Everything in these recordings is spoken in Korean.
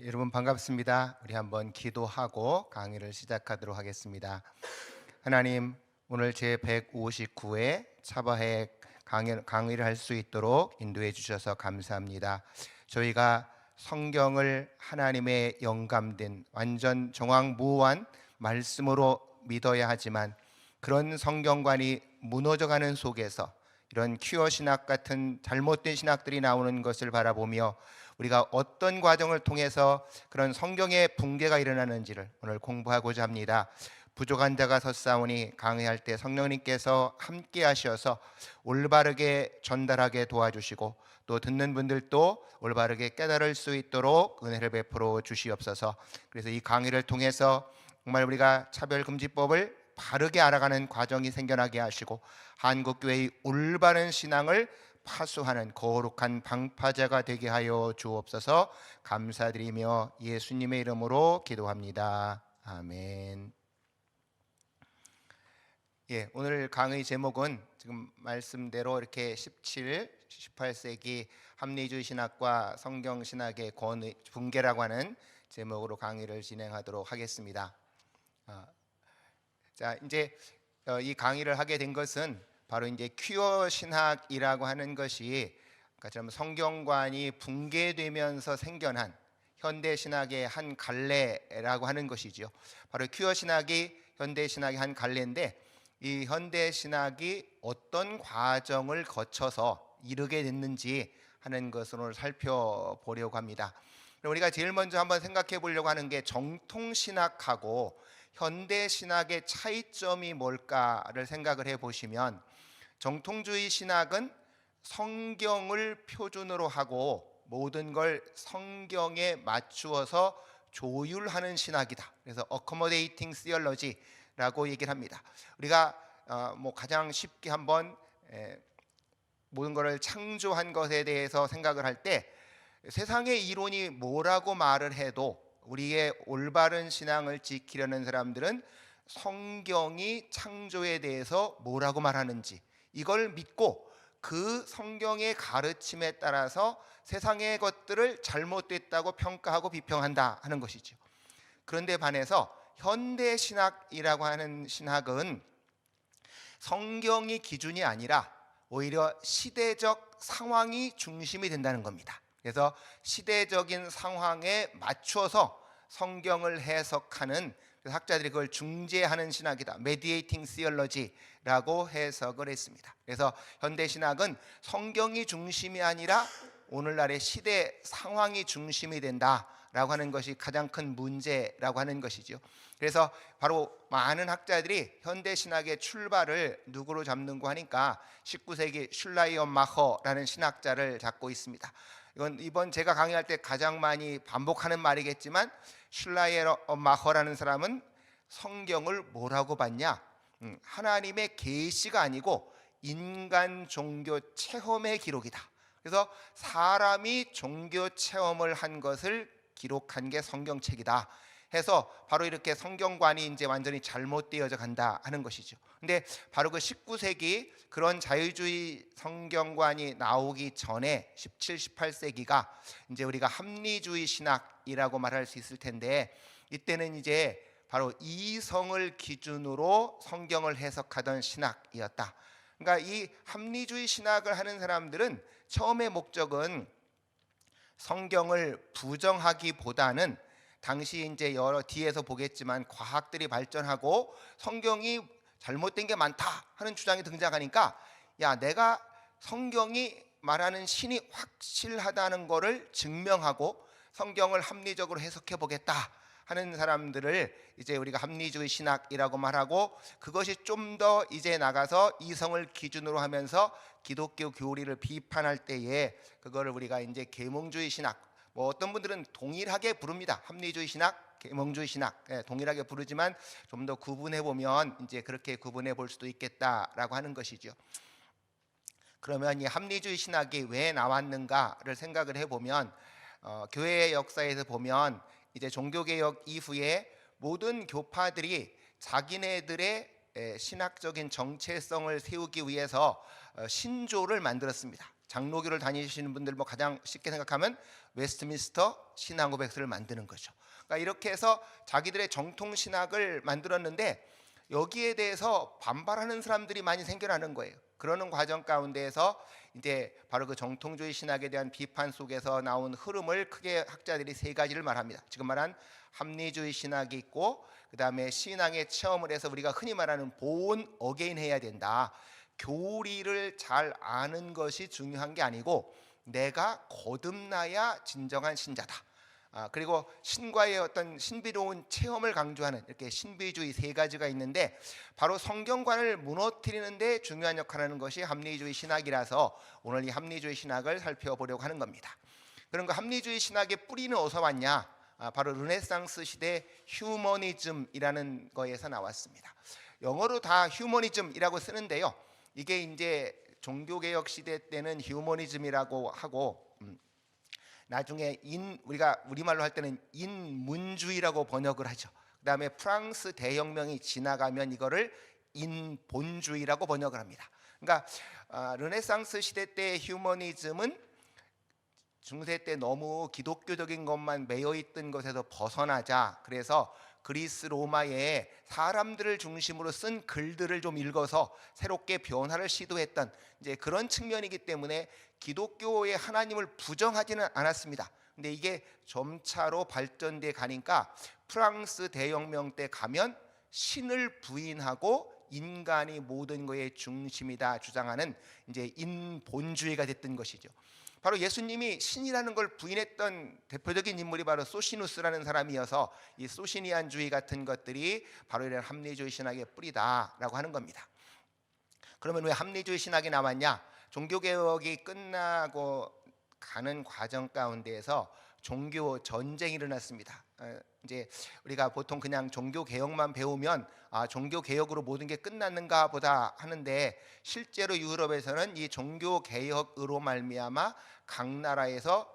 여러분 반갑습니다. 우리 한번 기도하고 강의를 시작하도록 하겠습니다. 하나님, 오늘 제 159회 차바회 강의를 할 수 있도록 인도해 주셔서 감사합니다. 저희가 성경을 하나님의 영감된 완전 정확무한 말씀으로 믿어야 하지만 그런 성경관이 무너져가는 속에서 이런 퀴어 신학 같은 잘못된 신학들이 나오는 것을 바라보며 우리가 어떤 과정을 통해서 그런 성경의 붕괴가 일어나는지를 오늘 공부하고자 합니다. 부족한 자가 섰사오니 강의할 때 성령님께서 함께 하셔서 올바르게 전달하게 도와주시고 또 듣는 분들도 올바르게 깨달을 수 있도록 은혜를 베풀어 주시옵소서. 그래서 이 강의를 통해서 정말 우리가 차별금지법을 바르게 알아가는 과정이 생겨나게 하시고 한국교회의 올바른 신앙을 파수하는 거룩한 방파제가 되게 하여 주옵소서. 감사드리며 예수님의 이름으로 기도합니다. 아멘. 오늘 강의 제목은 지금 말씀대로 이렇게 17, 18세기 합리주의 신학과 성경 신학의 붕괴라고 하는 제목으로 강의를 진행하도록 하겠습니다. 자, 이제 이 강의를 하게 된 것은 바로 이제 퀴어 신학이라고 하는 것이 그러니까 성경관이 붕괴되면서 생겨난 현대 신학의 한 갈래라고 하는 것이죠. 바로 퀴어 신학이 현대 신학의 한 갈래인데 이 현대 신학이 어떤 과정을 거쳐서 이르게 됐는지 하는 것을 오늘 살펴보려고 합니다. 우리가 제일 먼저 한번 생각해 보려고 하는 게 정통 신학하고 현대 신학의 차이점이 뭘까를 생각을 해 보시면 정통주의 신학은 성경을 표준으로 하고 모든 걸 성경에 맞추어서 조율하는 신학이다. 그래서 accommodating theology라고 얘기를 합니다. 우리가 가장 쉽게 한번 모든 것을 창조한 것에 대해서 생각을 할 때 세상의 이론이 뭐라고 말을 해도 우리의 올바른 신앙을 지키려는 사람들은 성경이 창조에 대해서 뭐라고 말하는지 이걸 믿고 그 성경의 가르침에 따라서 세상의 것들을 잘못됐다고 평가하고 비평한다 하는 것이죠. 그런데 반해서 현대 신학이라고 하는 신학은 성경이 기준이 아니라 오히려 시대적 상황이 중심이 된다는 겁니다. 그래서 시대적인 상황에 맞추어서 성경을 해석하는, 학자들이 그걸 중재하는 신학이다, mediating theology라고 해석을 했습니다. 그래서 현대 신학은 성경이 중심이 아니라 오늘날의 시대 상황이 중심이 된다라고 하는 것이 가장 큰 문제라고 하는 것이죠. 그래서 바로 많은 학자들이 현대 신학의 출발을 누구로 잡는고 하니까 19세기 슐라이어마허라는 신학자를 잡고 있습니다. 이번 제가 강의할 때 가장 많이 반복하는 말이겠지만 슐라이어마허라는 사람은 성경을 뭐라고 봤냐? 하나님의 계시가 아니고 인간 종교 체험의 기록이다. 그래서 사람이 종교 체험을 한 것을 기록한 게 성경책이다 해서 바로 이렇게 성경관이 이제 완전히 잘못되어져 간다 하는 것이죠. 근데 바로 그 19세기 그런 자유주의 성경관이 나오기 전에 17, 18세기가 이제 우리가 합리주의 신학이라고 말할 수 있을 텐데 이때는 이제 바로 이성을 기준으로 성경을 해석하던 신학이었다. 그러니까 이 합리주의 신학을 하는 사람들은 처음의 목적은 성경을 부정하기보다는 당시 이제 여러 뒤에서 보겠지만 과학들이 발전하고 성경이 잘못된 게 많다 하는 주장이 등장하니까 야, 내가 성경이 말하는 신이 확실하다는 것을 증명하고 성경을 합리적으로 해석해 보겠다 하는 사람들을 이제 우리가 합리주의 신학이라고 말하고, 그것이 좀 더 이제 나가서 이성을 기준으로 하면서 기독교 교리를 비판할 때에 그거를 우리가 이제 계몽주의 신학, 어떤 분들은 동일하게 부릅니다. 합리주의 신학, 계몽주의 신학, 동일하게 부르지만 좀 더 구분해 보면 이제 그렇게 구분해 볼 수도 있겠다라고 하는 것이죠. 그러면 이 합리주의 신학이 왜 나왔는가를 생각을 해보면 교회의 역사에서 보면 이제 종교개혁 이후에 모든 교파들이 자기네들의 신학적인 정체성을 세우기 위해서 신조를 만들었습니다. 장로교를 다니시는 분들 뭐 가장 쉽게 생각하면 웨스트민스터 신앙고백서를 만드는 거죠. 그러니까 이렇게 해서 자기들의 정통 신학을 만들었는데 여기에 대해서 반발하는 사람들이 많이 생겨나는 거예요. 그러는 과정 가운데에서 이제 바로 그 정통주의 신학에 대한 비판 속에서 나온 흐름을 크게 학자들이 세 가지를 말합니다. 지금 말한 합리주의 신학이 있고, 그 다음에 신앙의 체험을 해서 우리가 흔히 말하는 born again 해야 된다. 교리를 잘 아는 것이 중요한 게 아니고 내가 거듭나야 진정한 신자다. 그리고 신과의 어떤 신비로운 체험을 강조하는 이렇게 신비주의 세 가지가 있는데, 바로 성경관을 무너뜨리는 데 중요한 역할을 하는 것이 합리주의 신학이라서 오늘 이 합리주의 신학을 살펴보려고 하는 겁니다. 그런 그 합리주의 신학의 뿌리는 어디서 왔냐? 바로 르네상스 시대 휴머니즘이라는 거에서 나왔습니다. 영어로 다 휴머니즘이라고 쓰는데요, 이게 이제 종교개혁 시대 때는 휴머니즘이라고 하고, 나중에 우리가 우리말로 할 때는 인문주의라고 번역을 하죠. 그 다음에 프랑스 대혁명이 지나가면 이거를 인본주의라고 번역을 합니다. 그러니까 르네상스 시대 때 휴머니즘은 중세 때 너무 기독교적인 것만 매여 있던 것에서 벗어나자, 그래서 그리스 로마에 사람들을 중심으로 쓴 글들을 좀 읽어서 새롭게 변화를 시도했던 이제 그런 측면이기 때문에 기독교의 하나님을 부정하지는 않았습니다. 근데 이게 점차로 발전돼 가니까 프랑스 대혁명 때 가면 신을 부인하고 인간이 모든 것의 중심이다 주장하는 이제 인본주의가 됐던 것이죠. 바로 예수님이 신이라는 걸 부인했던 대표적인 인물이 바로 소시누스라는 사람이어서 이 소시니안주의 같은 것들이 바로 이런 합리주의 신학의 뿌리다라고 하는 겁니다. 그러면 왜 합리주의 신학이 나왔냐? 종교개혁이 끝나고 가는 과정 가운데에서 종교 전쟁이 일어났습니다. 이제 우리가 보통 그냥 종교 개혁만 배우면 종교 개혁으로 모든 게 끝났는가 보다 하는데, 실제로 유럽에서는 이 종교 개혁으로 말미암아 각 나라에서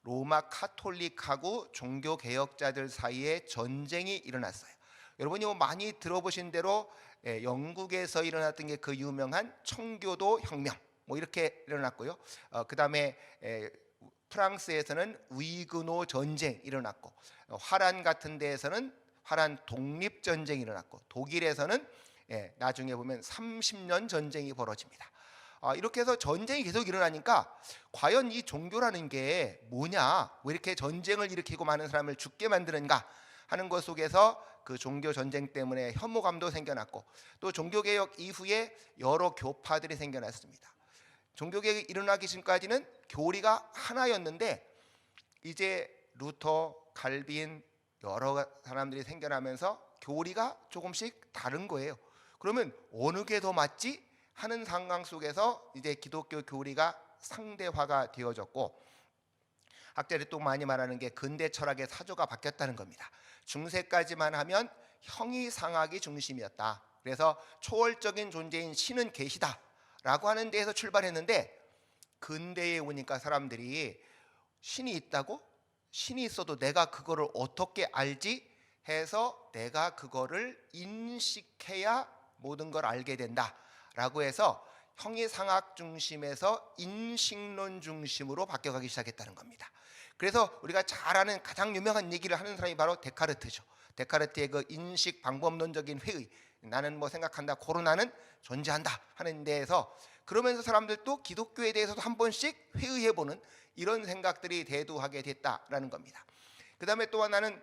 로마 카톨릭하고 종교 개혁자들 사이에 전쟁이 일어났어요. 여러분이 뭐 많이 들어보신 대로 영국에서 일어났던 게 그 유명한 청교도 혁명 뭐 이렇게 일어났고요. 그 다음에 프랑스에서는 위그노 전쟁 일어났고, 화란 같은 데에서는 화란 독립 전쟁이 일어났고, 독일에서는 나중에 보면 30년 전쟁이 벌어집니다. 이렇게 해서 전쟁이 계속 일어나니까 과연 이 종교라는 게 뭐냐, 왜 이렇게 전쟁을 일으키고 많은 사람을 죽게 만드는가 하는 것 속에서 그 종교 전쟁 때문에 혐오감도 생겨났고, 또 종교개혁 이후에 여러 교파들이 생겨났습니다. 종교개혁이 일어나기 전까지는 교리가 하나였는데 이제 루터, 칼빈 여러 사람들이 생겨나면서 교리가 조금씩 다른 거예요. 그러면 어느 게 더 맞지 하는 상황 속에서 이제 기독교 교리가 상대화가 되어졌고, 학자들이 또 많이 말하는 게 근대 철학의 사조가 바뀌었다는 겁니다. 중세까지만 하면 형이상학이 중심이었다. 그래서 초월적인 존재인 신은 계시다 라고 하는 데에서 출발했는데, 근대에 오니까 사람들이 신이 있다고? 신이 있어도 내가 그거를 어떻게 알지? 해서 내가 그거를 인식해야 모든 걸 알게 된다 라고 해서 형이상학 중심에서 인식론 중심으로 바뀌어가기 시작했다는 겁니다. 그래서 우리가 잘 아는 가장 유명한 얘기를 하는 사람이 바로 데카르트죠. 데카르트의 그 인식 방법론적인 회의, 나는 뭐 생각한다, 코로나는 존재한다 하는 데에서, 그러면서 사람들도 기독교에 대해서도 한 번씩 회의해보는 이런 생각들이 대두하게 됐다라는 겁니다. 그 다음에 또 하나는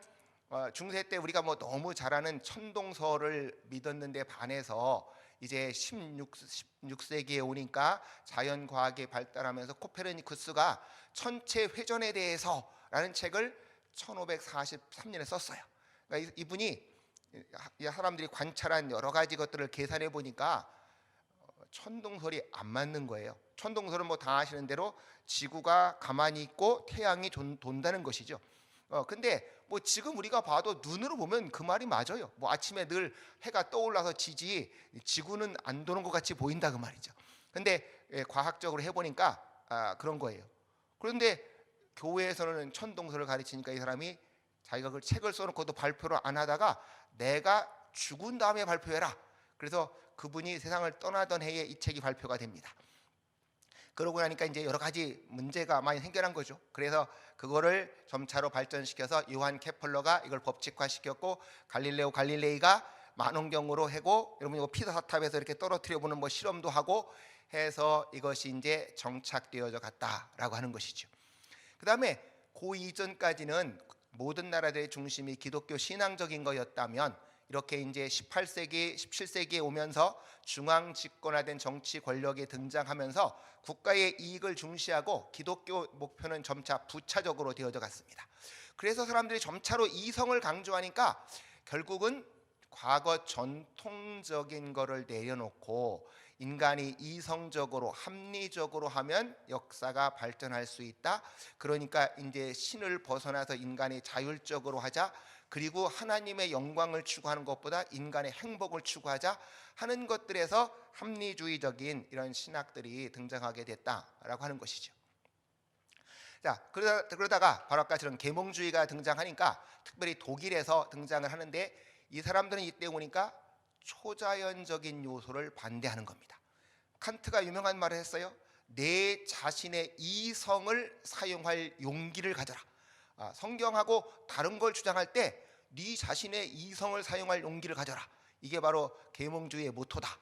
중세 때 우리가 뭐 너무 잘 아는 천동설을 믿었는데 반해서 이제 16세기에 오니까 자연과학이 발달하면서 코페르니쿠스가 천체 회전에 대해서 라는 책을 1543년에 썼어요. 그러니까 이분이 사람들이 관찰한 여러 가지 것들을 계산해 보니까 천동설이 안 맞는 거예요. 천동설은 뭐 다 아시는 대로 지구가 가만히 있고 태양이 돈다는 것이죠. 근데 뭐 지금 우리가 봐도 눈으로 보면 그 말이 맞아요. 뭐 아침에 늘 해가 떠올라서 지지 지구는 안 도는 것 같이 보인다 그 말이죠. 근데 과학적으로 해보니까 그런 거예요. 그런데 교회에서는 천동설을 가르치니까 이 사람이 자기가 그 책을 써놓고도 발표를 안 하다가 내가 죽은 다음에 발표해라. 그래서 그분이 세상을 떠나던 해에 이 책이 발표가 됩니다. 그러고 나니까 이제 여러 가지 문제가 많이 생겨난 거죠. 그래서 그거를 점차로 발전시켜서 요한 케플러가 이걸 법칙화시켰고, 갈릴레오 갈릴레이가 망원경으로 해고, 여러분 이거 피사탑에서 이렇게 떨어뜨려 보는 뭐 실험도 하고 해서 이것이 이제 정착되어져 갔다라고 하는 것이죠. 그 다음에 그 이전까지는 모든 나라들의 중심이 기독교 신앙적인 거였다면, 이렇게 이제 18세기, 17세기에 오면서 중앙 집권화된 정치 권력이 등장하면서 국가의 이익을 중시하고 기독교 목표는 점차 부차적으로 되어져 갔습니다. 그래서 사람들이 점차로 이성을 강조하니까 결국은 과거 전통적인 거를 내려놓고 인간이 이성적으로 합리적으로 하면 역사가 발전할 수 있다. 그러니까 이제 신을 벗어나서 인간이 자율적으로 하자. 그리고 하나님의 영광을 추구하는 것보다 인간의 행복을 추구하자 하는 것들에서 합리주의적인 이런 신학들이 등장하게 됐다라고 하는 것이죠. 자, 그러다가 바로 아까 저런 계몽주의가 등장하니까 특별히 독일에서 등장을 하는데, 이 사람들은 이때 오니까 초자연적인 요소를 반대하는 겁니다. 칸트가 유명한 말을 했어요. 내 자신의 이성을 사용할 용기를 가져라. 성경하고 다른 걸 주장할 때 네 자신의 이성을 사용할 용기를 가져라. 이게 바로 계몽주의의 모토다.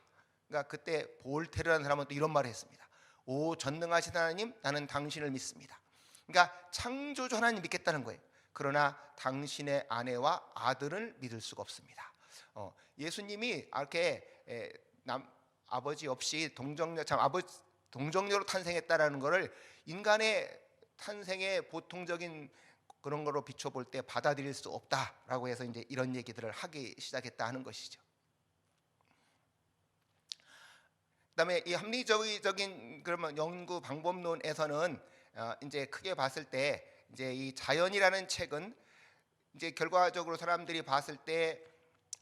그러니까 그때 볼테르라는 사람은 또 이런 말을 했습니다. 오 전능하신 하나님, 나는 당신을 믿습니다. 그러니까 창조주 하나님 믿겠다는 거예요. 그러나 당신의 아내와 아들을 믿을 수가 없습니다. 예수님이 이렇게 아버지 없이 동정녀로 탄생했다라는 것을 인간의 탄생의 보통적인 그런 거로 비춰볼 때 받아들일 수 없다라고 해서 이제 이런 얘기들을 하기 시작했다 하는 것이죠. 그다음에 이 합리적인 그러면 연구 방법론에서는 이제 크게 봤을 때 이제 이 자연이라는 책은 이제 결과적으로 사람들이 봤을 때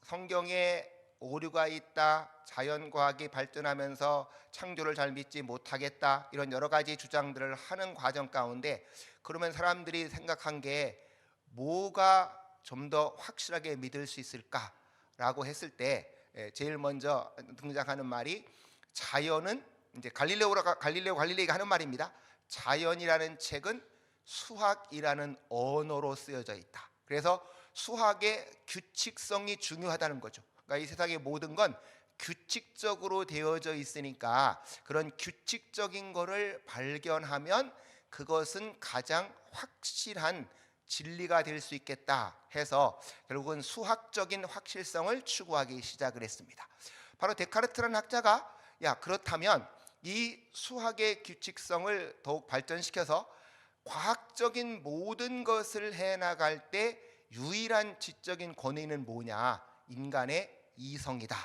성경에 오류가 있다, 자연과학이 발전하면서 창조를 잘 믿지 못하겠다, 이런 여러 가지 주장들을 하는 과정 가운데, 그러면 사람들이 생각한 게 뭐가 좀 더 확실하게 믿을 수 있을까라고 했을 때 제일 먼저 등장하는 말이, 자연은 이제 갈릴레오 갈릴레이가 하는 말입니다. 자연이라는 책은 수학이라는 언어로 쓰여져 있다. 그래서 수학의 규칙성이 중요하다는 거죠. 그러니까 이 세상의 모든 건 규칙적으로 되어져 있으니까 그런 규칙적인 거를 발견하면 그것은 가장 확실한 진리가 될 수 있겠다 해서 결국은 수학적인 확실성을 추구하기 시작을 했습니다. 바로 데카르트라는 학자가 그렇다면 이 수학의 규칙성을 더욱 발전시켜서 과학적인 모든 것을 해나갈 때 유일한 지적인 권위는 뭐냐? 인간의 이성이다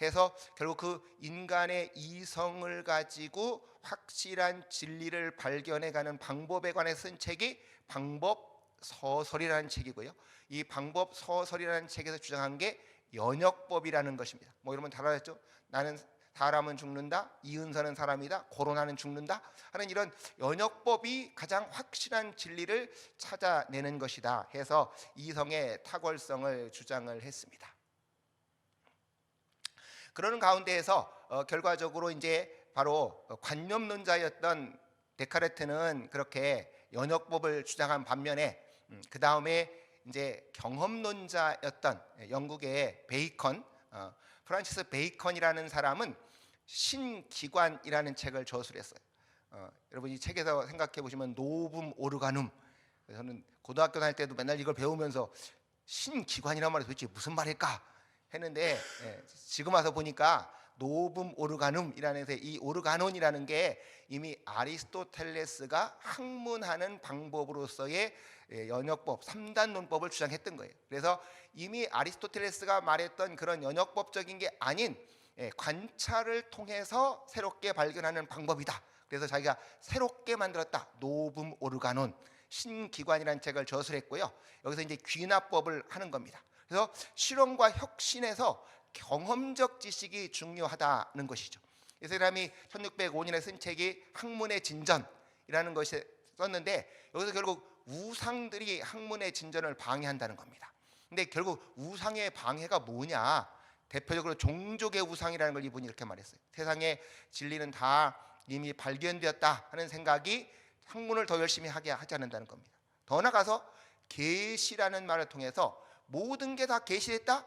해서 결국 그 인간의 이성을 가지고 확실한 진리를 발견해가는 방법에 관해 쓴 책이 방법서설이라는 책이고요. 이 방법서설이라는 책에서 주장한 게 연역법이라는 것입니다. 뭐 여러분 잘 알았죠? 나는 사람은 죽는다, 이은서는 사람이다, 코로나는 죽는다 하는 이런 연역법이 가장 확실한 진리를 찾아내는 것이다 해서 이성의 탁월성을 주장을 했습니다. 그러는 가운데에서 결과적으로 이제 바로 관념론자였던 데카르트는 그렇게 연역법을 주장한 반면에 그 다음에 이제 경험론자였던 영국의 베이컨, 프란시스 베이컨이라는 사람은 신기관이라는 책을 저술했어요. 여러분 이 책에서 생각해 보시면 노뵼 오르가눔, 저는 고등학교 다닐 때도 맨날 이걸 배우면서 신기관이란 말이 도대체 무슨 말일까 했는데, 지금 와서 보니까 노뵼 오르가눔이라는 이 오르가논이라는 게 이미 아리스토텔레스가 학문하는 방법으로서의 연역법 3단 논법을 주장했던 거예요. 그래서 이미 아리스토텔레스가 말했던 그런 연역법적인 게 아닌 관찰을 통해서 새롭게 발견하는 방법이다. 그래서 자기가 새롭게 만들었다. 노뵼 오르가논 신기관이라는 책을 저술했고요. 여기서 이제 귀납법을 하는 겁니다. 그래서 실험과 혁신에서 경험적 지식이 중요하다는 것이죠. 이 사람이 1605년에 쓴 책이 학문의 진전이라는 것이 썼는데, 여기서 결국 우상들이 학문의 진전을 방해한다는 겁니다. 근데 결국 우상의 방해가 뭐냐? 대표적으로 종족의 우상이라는 걸 이분이 이렇게 말했어요. 세상의 진리는 다 이미 발견되었다 하는 생각이 학문을 더 열심히 하게 하지 않는다는 겁니다. 더 나아가서 계시라는 말을 통해서 모든 게 다 계시됐다?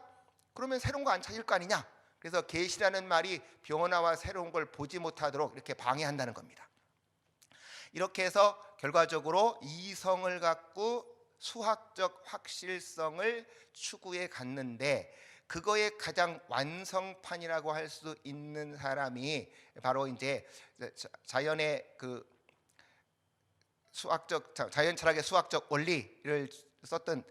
그러면 새로운 거 안 찾을 거 아니냐? 그래서 계시라는 말이 변화와 새로운 걸 보지 못하도록 이렇게 방해한다는 겁니다. 이렇게 해서 결과적으로 이성을 갖고 수학적 확실성을 추구해 갔는데, 그거의 가장 완성판이라고 할 수 있는 사람이 바로 이제 자연의 그 자연 철학의 수학적 원리를 썼던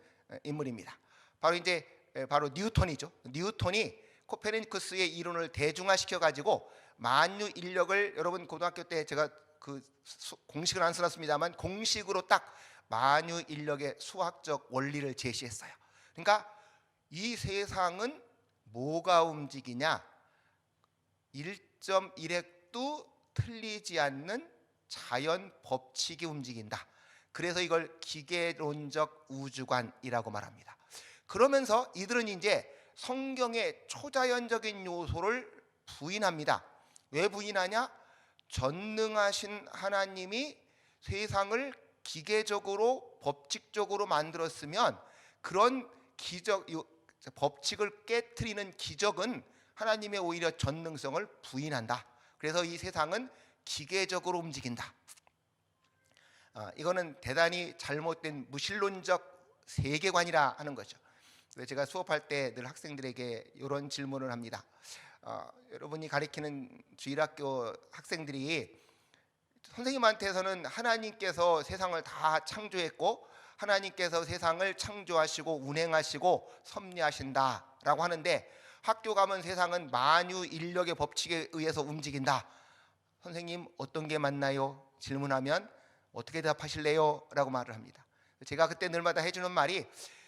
인물입니다. 바로 뉴턴이죠. 뉴턴이 코페르니쿠스의 이론을 대중화시켜 가지고 만유 인력을, 여러분 고등학교 때 제가 그 공식은 안 써놨습니다만 공식으로 딱 만유 인력의 수학적 원리를 제시했어요. 그러니까 이 세상은 뭐가 움직이냐? 1.1획도 틀리지 않는 자연 법칙이 움직인다. 그래서 이걸 기계론적 우주관이라고 말합니다. 그러면서 이들은 이제 성경의 초자연적인 요소를 부인합니다. 왜 부인하냐? 전능하신 하나님이 세상을 기계적으로 법칙적으로 만들었으면 그런 법칙을 깨트리는 기적은 하나님의 오히려 전능성을 부인한다. 그래서 이 세상은 기계적으로 움직인다. 이거는 대단히 잘못된 무신론적 세계관이라 하는 거죠. 제가 수업할 때 늘 학생들에게 이런 질문을 합니다. 여러분이 가르치는 주일학교 학생들이 선생님한테서는 하나님께서 세상을 다 창조했고 하나님께서 세상을 창조하시고 운행하시고 섭리하신다라고 하는데, 학교 가면 세상은 만유 인력의 법칙에 의해서 움직인다. 선생님 어떤 게 맞나요? 질문하면 어떻게 대답하실래요? 라고 말을 합니다. 제가 그때 늘마다 해주는 말이,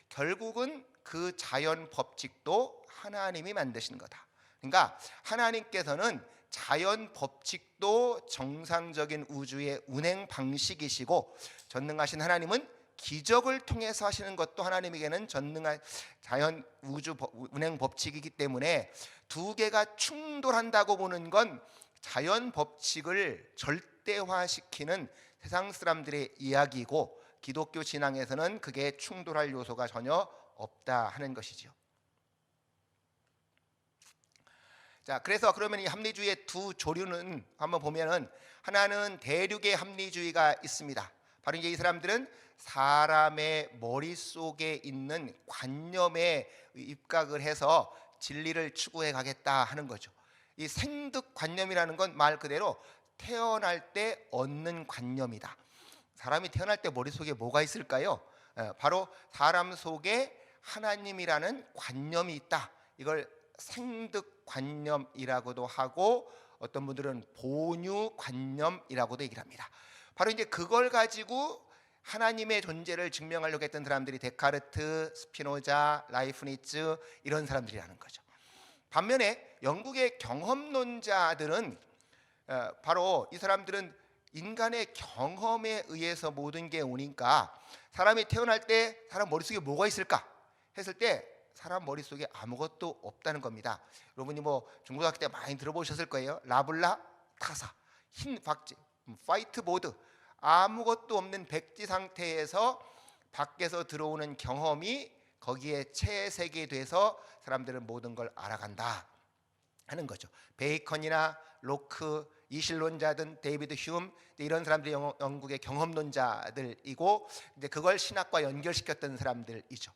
결국은 그 자연 법칙도 하나님이 만드신 거다. 그러니까 하나님께서는 자연 법칙도 정상적인 우주의 운행 방식이시고, 전능하신 하나님은 기적을 통해서 하시는 것도 하나님에게는 전능한 자연 우주 운행 법칙이기 때문에 두 개가 충돌한다고 보는 건 자연 법칙을 절대화시키는 세상 사람들의 이야기고, 기독교 신앙에서는 그게 충돌할 요소가 전혀 없다 하는 것이죠. 자, 그래서 그러면 이 합리주의의 두 조류는 한번 보면은, 하나는 대륙의 합리주의가 있습니다. 바로 이제 이 사람들은 사람의 머릿속에 있는 관념에 입각을 해서 진리를 추구해 가겠다 하는 거죠. 이 생득 관념이라는 건 말 그대로 태어날 때 얻는 관념이다. 사람이 태어날 때 머릿속에 뭐가 있을까요? 바로 사람 속에 하나님이라는 관념이 있다. 이걸 생득 관념이라고도 하고, 어떤 분들은 본유 관념이라고도 얘기를 합니다. 바로 이제 그걸 가지고 하나님의 존재를 증명하려고 했던 사람들이 데카르트, 스피노자, 라이프니츠 이런 사람들이라는 거죠. 반면에 영국의 경험론자들은 바로 이 사람들은 인간의 경험에 의해서 모든 게 오니까, 사람이 태어날 때 사람 머릿속에 뭐가 있을까 했을 때 사람 머릿속에 아무것도 없다는 겁니다. 여러분이 뭐 중고등학교 때 많이 들어보셨을 거예요. 라블라 타사, 흰 박지, 화이트보드, 아무것도 없는 백지 상태에서 밖에서 들어오는 경험이 거기에 채색이 돼서 사람들은 모든 걸 알아간다 하는 거죠. 베이컨이나 로크, 이실론자든 데이비드 휴움, 이런 사람들이 영국의 경험론자들이고, 이제 그걸 신학과 연결시켰던 사람들이죠.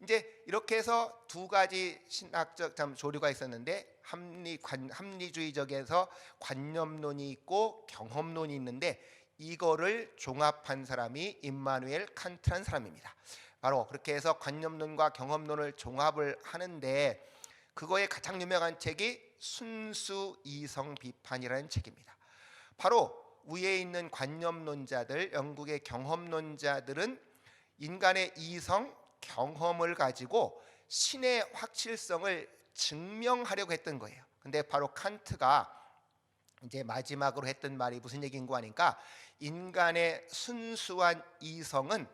이제 이렇게 해서 두 가지 신학적 조류가 있었는데, 합리주의적에서 관념론이 있고 경험론이 있는데, 이거를 종합한 사람이 임마누엘 칸트라는 사람입니다. 바로 그렇게 해서 관념론과 경험론을 종합을 하는데, 그거의 가장 유명한 책이 순수 이성 비판이라는 책입니다. 바로 위에 있는 관념론자들, 영국의 경험론자들은 인간의 이성, 경험을 가지고 신의 확실성을 증명하려고 했던 거예요. 근데 바로 칸트가 이제 마지막으로 했던 말이 무슨 얘기인가 하니까, 인간의 순수한 이성은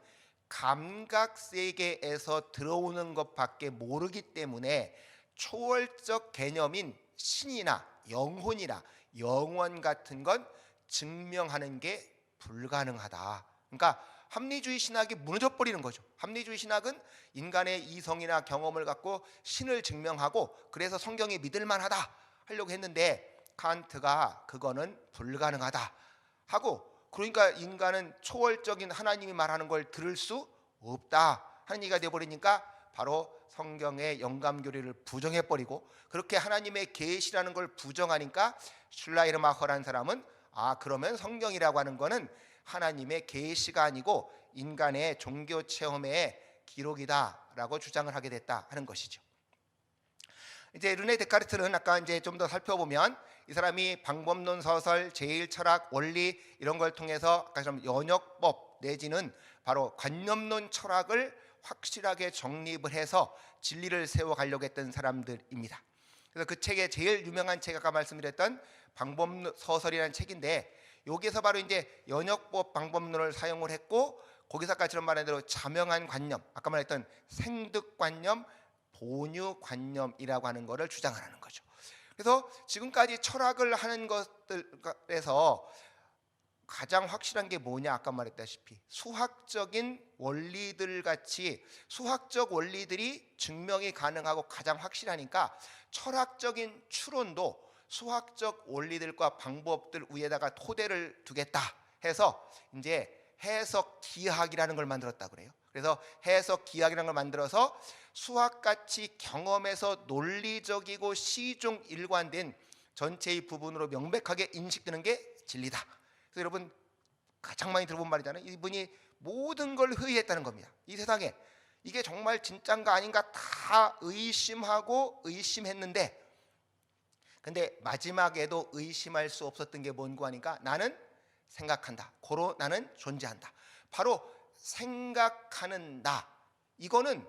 감각 세계에서 들어오는 것밖에 모르기 때문에 초월적 개념인 신이나 영혼이나 영원 같은 건 증명하는 게 불가능하다. 그러니까 합리주의 신학이 무너져 버리는 거죠. 합리주의 신학은 인간의 이성이나 경험을 갖고 신을 증명하고 그래서 성경이 믿을 만하다 하려고 했는데, 칸트가 그거는 불가능하다 하고, 그러니까 인간은 초월적인 하나님이 말하는 걸 들을 수 없다 하는 얘기가 되어버리니까 바로 성경의 영감 교리를 부정해버리고, 그렇게 하나님의 계시라는 걸 부정하니까 슐라이르마허라는 사람은 그러면 성경이라고 하는 거는 하나님의 계시가 아니고 인간의 종교 체험의 기록이다라고 주장을 하게 됐다 하는 것이죠. 이제 르네 데카르트는 아까 이제 좀 더 살펴보면 이 사람이 방법론 서설, 제일 철학, 원리 이런 걸 통해서 아까처럼 연역법 내지는 바로 관념론 철학을 확실하게 정립을 해서 진리를 세워가려고 했던 사람들입니다. 그래서 그 책의 제일 유명한 책, 아까 말씀드렸던 방법론 서설이라는 책인데, 여기에서 바로 이제 연역법 방법론을 사용을 했고, 거기서 아까처럼 말한 대로 자명한 관념, 아까 말했던 생득관념, 본유관념이라고 하는 것을 주장하는 거죠. 그래서 지금까지 철학을 하는 것들에서 가장 확실한 게 뭐냐, 아까 말했다시피 수학적인 원리들 같이 수학적 원리들이 증명이 가능하고 가장 확실하니까 철학적인 추론도 수학적 원리들과 방법들 위에다가 토대를 두겠다 해서 이제 해석 기하학이라는 걸 만들었다 그래요. 그래서 해석 기하학이라는 걸 만들어서 수학같이 경험에서 논리적이고 시종 일관된 전체의 부분으로 명백하게 인식되는 게 진리다. 그래서 여러분 가장 많이 들어본 말이잖아요. 이분이 모든 걸 회의했다는 겁니다. 이 세상에 이게 정말 진짠가 아닌가 다 의심하고 의심했는데, 근데 마지막에도 의심할 수 없었던 게 뭔고 하니까 나는 생각한다. 고로 나는 존재한다. 바로 생각하는 나, 이거는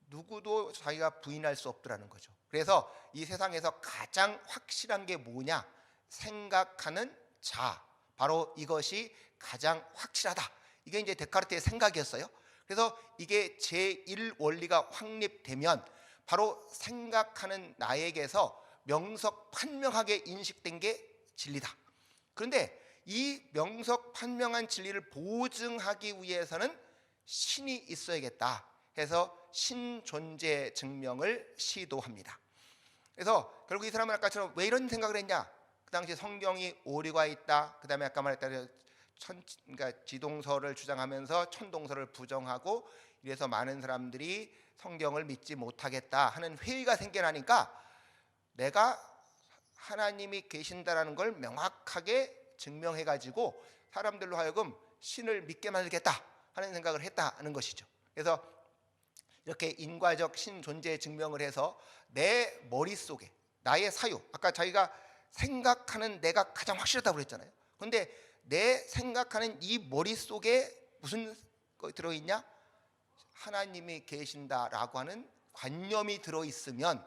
누구도 자기가 부인할 수 없더라는 거죠. 그래서 이 세상에서 가장 확실한 게 뭐냐, 생각하는 자, 바로 이것이 가장 확실하다. 이게 이제 데카르트의 생각이었어요. 그래서 이게 제1원리가 확립되면 바로 생각하는 나에게서 명석판명하게 인식된 게 진리다. 그런데 이 명석판명한 진리를 보증하기 위해서는 신이 있어야겠다 해서 신존재 증명을 시도합니다. 그래서 결국 이 사람은 아까처럼 왜 이런 생각을 했냐, 그 당시 성경이 오류가 있다, 그 다음에 아까 말했다시피 그러니까 지동설을 주장하면서 천동설을 부정하고, 이래서 많은 사람들이 성경을 믿지 못하겠다 하는 회의가 생겨나니까 내가 하나님이 계신다라는 걸 명확하게 증명해가지고 사람들로 하여금 신을 믿게 만들겠다 하는 생각을 했다는 것이죠. 그래서 이렇게 인과적 신존재 증명을 해서 내 머릿속에 나의 사유, 아까 자기가 생각하는 내가 가장 확실하다고 그랬잖아요. 그런데 내 생각하는 이 머릿속에 무슨 거 들어있냐? 하나님이 계신다라고 하는 관념이 들어있으면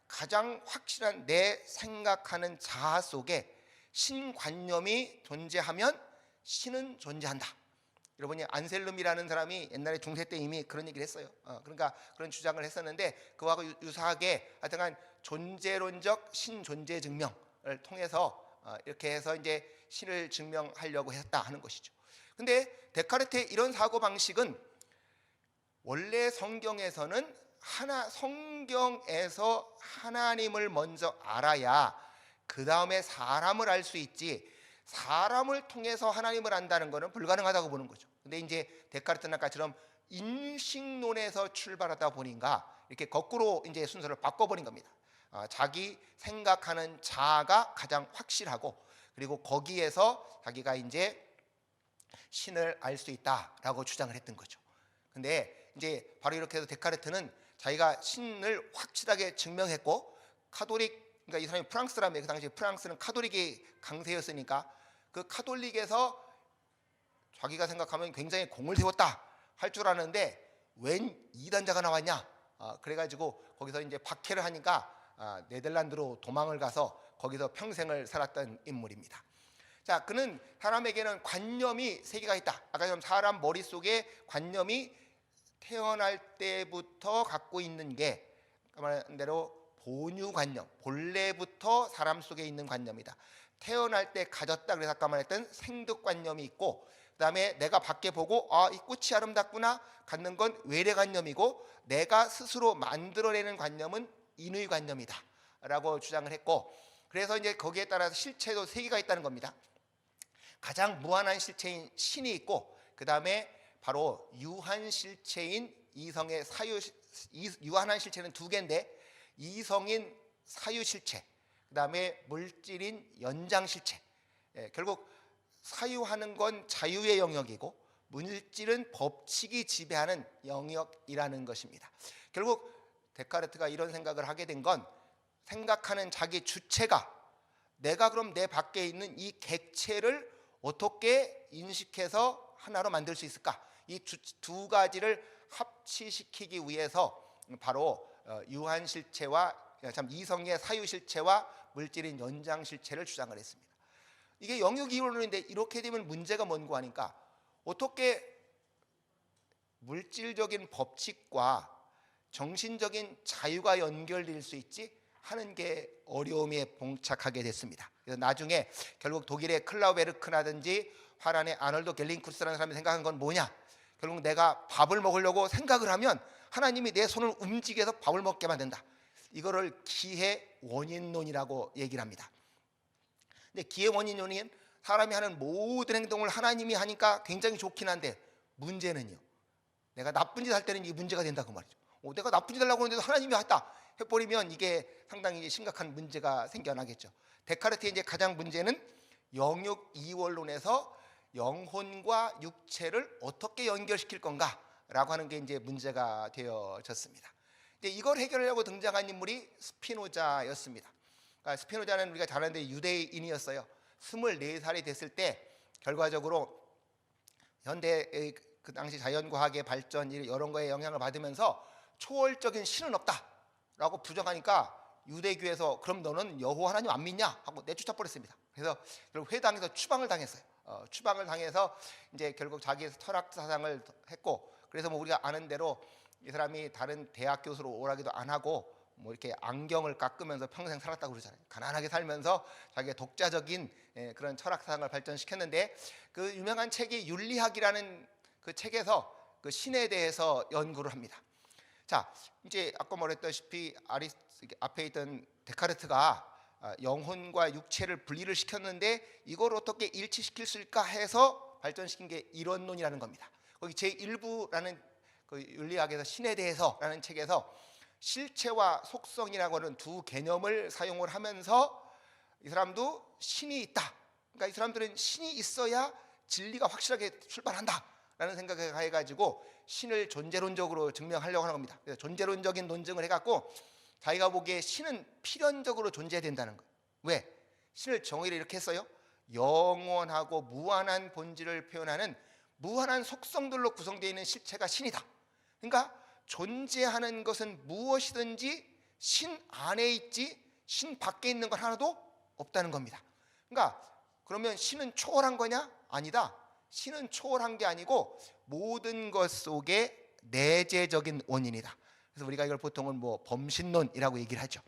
가장 확실한 내 생각하는 자아 속에 신관념이 존재하면 신은 존재한다. 여러분이 안셀름이라는 사람이 옛날에 중세 때 이미 그런 얘기를 했어요. 그러니까 그런 주장을 했었는데, 그거하고 유사하게 하여튼간 존재론적 신존재 증명을 통해서 이렇게 해서 이제 신을 증명하려고 했다 하는 것이죠. 근데 데카르트의 이런 사고 방식은 원래 성경에서는 성경에서 하나님을 먼저 알아야 그 다음에 사람을 알 수 있지, 사람을 통해서 하나님을 안다는 것은 불가능하다고 보는 거죠. 근데 이제 데카르트는 아까처럼 인식론에서 출발하다 보니까 이렇게 거꾸로 이제 순서를 바꿔버린 겁니다. 자기 생각하는 자아가 가장 확실하고, 그리고 거기에서 자기가 이제 신을 알 수 있다라고 주장을 했던 거죠. 근데 이제 바로 이렇게 해서 데카르트는 자기가 신을 확실하게 증명했고, 그러니까 이 사람이 프랑스라며, 그 당시 프랑스는 카톨릭이 강세였으니까 그 카톨릭에서 자기가 생각하면 굉장히 공을 세웠다 할 줄 아는데 웬 이단자가 나왔냐, 그래가지고 거기서 이제 박해를 하니까 네덜란드로 도망을 가서 거기서 평생을 살았던 인물입니다. 자, 그는 사람에게는 관념이 세 개가 있다. 아까 좀 사람 머릿속에 관념이 태어날 때부터 갖고 있는 게 말한 대로 본유관념, 본래부터 사람 속에 있는 관념이다. 태어날 때 가졌다 그래서 아까 말했던 생득관념이 있고, 그 다음에 내가 밖에 보고 이 꽃이 아름답구나 갖는 건 외래관념이고, 내가 스스로 만들어내는 관념은 인의관념이다 라고 주장을 했고, 그래서 이제 거기에 따라서 실체도 세 개가 있다는 겁니다. 가장 무한한 실체인 신이 있고, 그 다음에 바로 유한 실체인 이성의 유한한 실체는 두 개인데, 이성인 사유실체, 그 다음에 물질인 연장실체. 결국 사유하는 건 자유의 영역이고, 물질은 법칙이 지배하는 영역이라는 것입니다. 결국 데카르트가 이런 생각을 하게 된 건, 생각하는 자기 주체가 내가 그럼 내 밖에 있는 이 객체를 어떻게 인식해서 하나로 만들 수 있을까? 이 두 가지를 합치시키기 위해서 바로 유한실체와 이성의 사유실체와 물질인 연장실체를 주장을 했습니다. 이게 영역이론인데 이렇게 되면 문제가 뭔고 하니까, 어떻게 물질적인 법칙과 정신적인 자유가 연결될 수 있지 하는 게 어려움에 봉착하게 됐습니다. 그래서 나중에 결국 독일의 클라우베르크라든지 화란의 아놀드 겔링쿠스라는 사람이 생각한 건 뭐냐, 결국 내가 밥을 먹으려고 생각을 하면 하나님이 내 손을 움직여서 밥을 먹게 만든다. 이거를 기회 원인론이라고 얘기를 합니다. 근데 기회 원인론은 사람이 하는 모든 행동을 하나님이 하니까 굉장히 좋긴 한데, 문제는요, 내가 나쁜 짓 할 때는 이 문제가 된다고 말이죠. 내가 나쁜 짓 하려고 하는데도 하나님이 했다 해버리면 이게 상당히 심각한 문제가 생겨나겠죠. 데카르트의 이제 가장 문제는 영육 이원론에서 영혼과 육체를 어떻게 연결시킬 건가라고 하는 게 이제 문제가 되어졌습니다. 이제 이걸 해결하려고 등장한 인물이 스피노자였습니다. 그러니까 스피노자는 우리가 잘 아는데 유대인이었어요. 24살이 됐을 때 결과적으로 현대 그 당시 자연과학의 발전 이런 거에 영향을 받으면서 초월적인 신은 없다라고 부정하니까 유대교에서 그럼 너는 여호와 하나님 안 믿냐 하고 내쫓아 버렸습니다. 그래서 결국 회당에서 추방을 당했어요. 추방을 당해서 이제 결국 자기 철학 사상을 했고, 그래서 뭐 우리가 아는 대로 이 사람이 다른 대학 교수로 오라기도 안 하고 뭐 이렇게 안경을 깎으면서 평생 살았다고 그러잖아요. 가난하게 살면서 자기의 독자적인 그런 철학 사상을 발전시켰는데, 그 유명한 책이 윤리학이라는 그 책에서 그 신에 대해서 연구를 합니다. 자, 이제 아까 말했다시피 앞에 있던 데카르트가 영혼과 육체를 분리를 시켰는데 이걸 어떻게 일치시킬 수 있을까 해서 발전시킨 게 이론론이라는 겁니다. 거기 제1부라는 그 윤리학에서 신에 대해서라는 책에서 실체와 속성이라고 하는 두 개념을 사용을 하면서 이 사람도 신이 있다. 그러니까 이 사람들은 신이 있어야 진리가 확실하게 출발한다라는 생각을 해가지고 신을 존재론적으로 증명하려고 하는 겁니다. 그래서 존재론적인 논증을 해갖고 자기가 보기에 신은 필연적으로 존재해야 된다는 거예요. 왜? 신을 정의를 이렇게 했어요. 영원하고 무한한 본질을 표현하는 무한한 속성들로 구성되어 있는 실체가 신이다. 그러니까 존재하는 것은 무엇이든지 신 안에 있지 신 밖에 있는 건 하나도 없다는 겁니다. 그러니까 그러면 신은 초월한 거냐? 아니다. 신은 초월한 게 아니고 모든 것 속에 내재적인 원인이다. 그래서 우리가 이걸 보통은 뭐 범신론이라고 얘기를 하죠.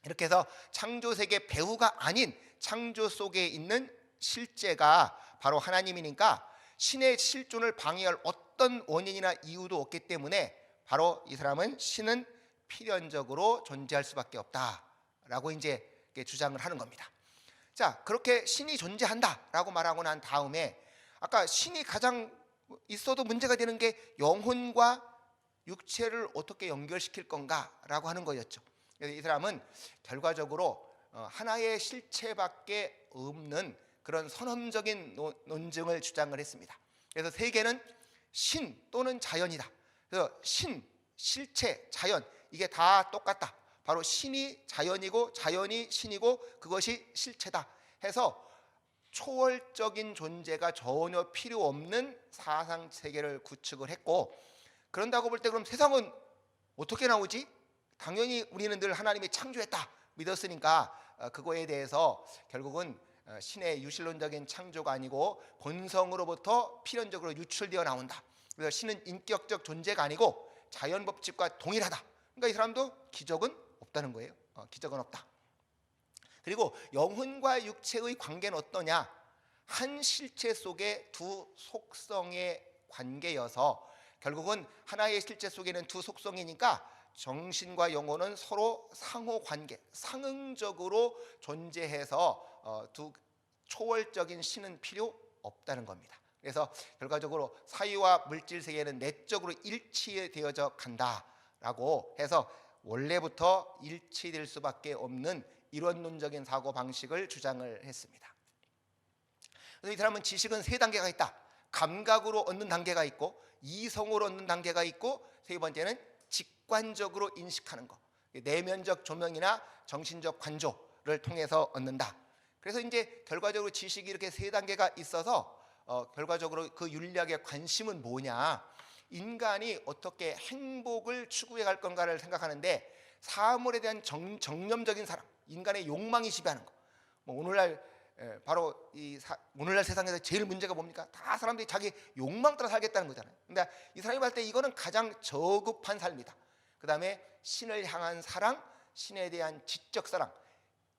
이렇게 해서 창조 세계 배후가 아닌 창조 속에 있는 실제가 바로 하나님이니까 신의 실존을 방해할 어떤 원인이나 이유도 없기 때문에 바로 이 사람은 신은 필연적으로 존재할 수밖에 없다라고 이제 주장을 하는 겁니다. 자, 그렇게 신이 존재한다라고 말하고 난 다음에 아까 신이 가장 있어도 문제가 되는 게 영혼과 육체를 어떻게 연결시킬 건가라고 하는 거였죠. 그래서 이 사람은 결과적으로 하나의 실체밖에 없는 그런 선언적인 논증을 주장을 했습니다. 그래서 세계는 신 또는 자연이다. 그래서 신, 실체, 자연 이게 다 똑같다. 바로 신이 자연이고 자연이 신이고 그것이 실체다 해서 초월적인 존재가 전혀 필요 없는 사상 체계를 구축을 했고, 그런다고 볼 때 그럼 세상은 어떻게 나오지? 당연히 우리는 늘 하나님이 창조했다 믿었으니까 그거에 대해서 결국은 신의 유실론적인 창조가 아니고 본성으로부터 필연적으로 유출되어 나온다. 그래서 신은 인격적 존재가 아니고 자연 법칙과 동일하다. 그러니까 이 사람도 기적은 없다는 거예요. 기적은 없다. 그리고 영혼과 육체의 관계는 어떠냐? 한 실체 속에 두 속성의 관계여서 결국은 하나의 실체 속에는 두 속성이니까 정신과 영혼은 서로 상호 관계, 상응적으로 존재해서 두 초월적인 신은 필요 없다는 겁니다. 그래서 결과적으로 사유와 물질 세계는 내적으로 일치되어져 간다라고 해서 원래부터 일치될 수밖에 없는 이론론적인 사고 방식을 주장을 했습니다. 그래서 이 사람은 지식은 세 단계가 있다. 감각으로 얻는 단계가 있고, 이성으로 얻는 단계가 있고, 세 번째는 직관적으로 인식하는 것, 내면적 조명이나 정신적 관조를 통해서 얻는다. 그래서 이제 결과적으로 지식이 이렇게 세 단계가 있어서 결과적으로 그 윤리학의 관심은 뭐냐? 인간이 어떻게 행복을 추구해 갈 건가를 생각하는데, 사물에 대한 정념적인 사랑, 인간의 욕망이 지배하는 거. 오늘날 바로 오늘날 세상에서 제일 문제가 뭡니까? 다 사람들이 자기 욕망 따라 살겠다는 거잖아요. 근데 이 사람이 봤을 때 이거는 가장 저급한 삶이다. 그 다음에 신을 향한 사랑, 신에 대한 지적 사랑.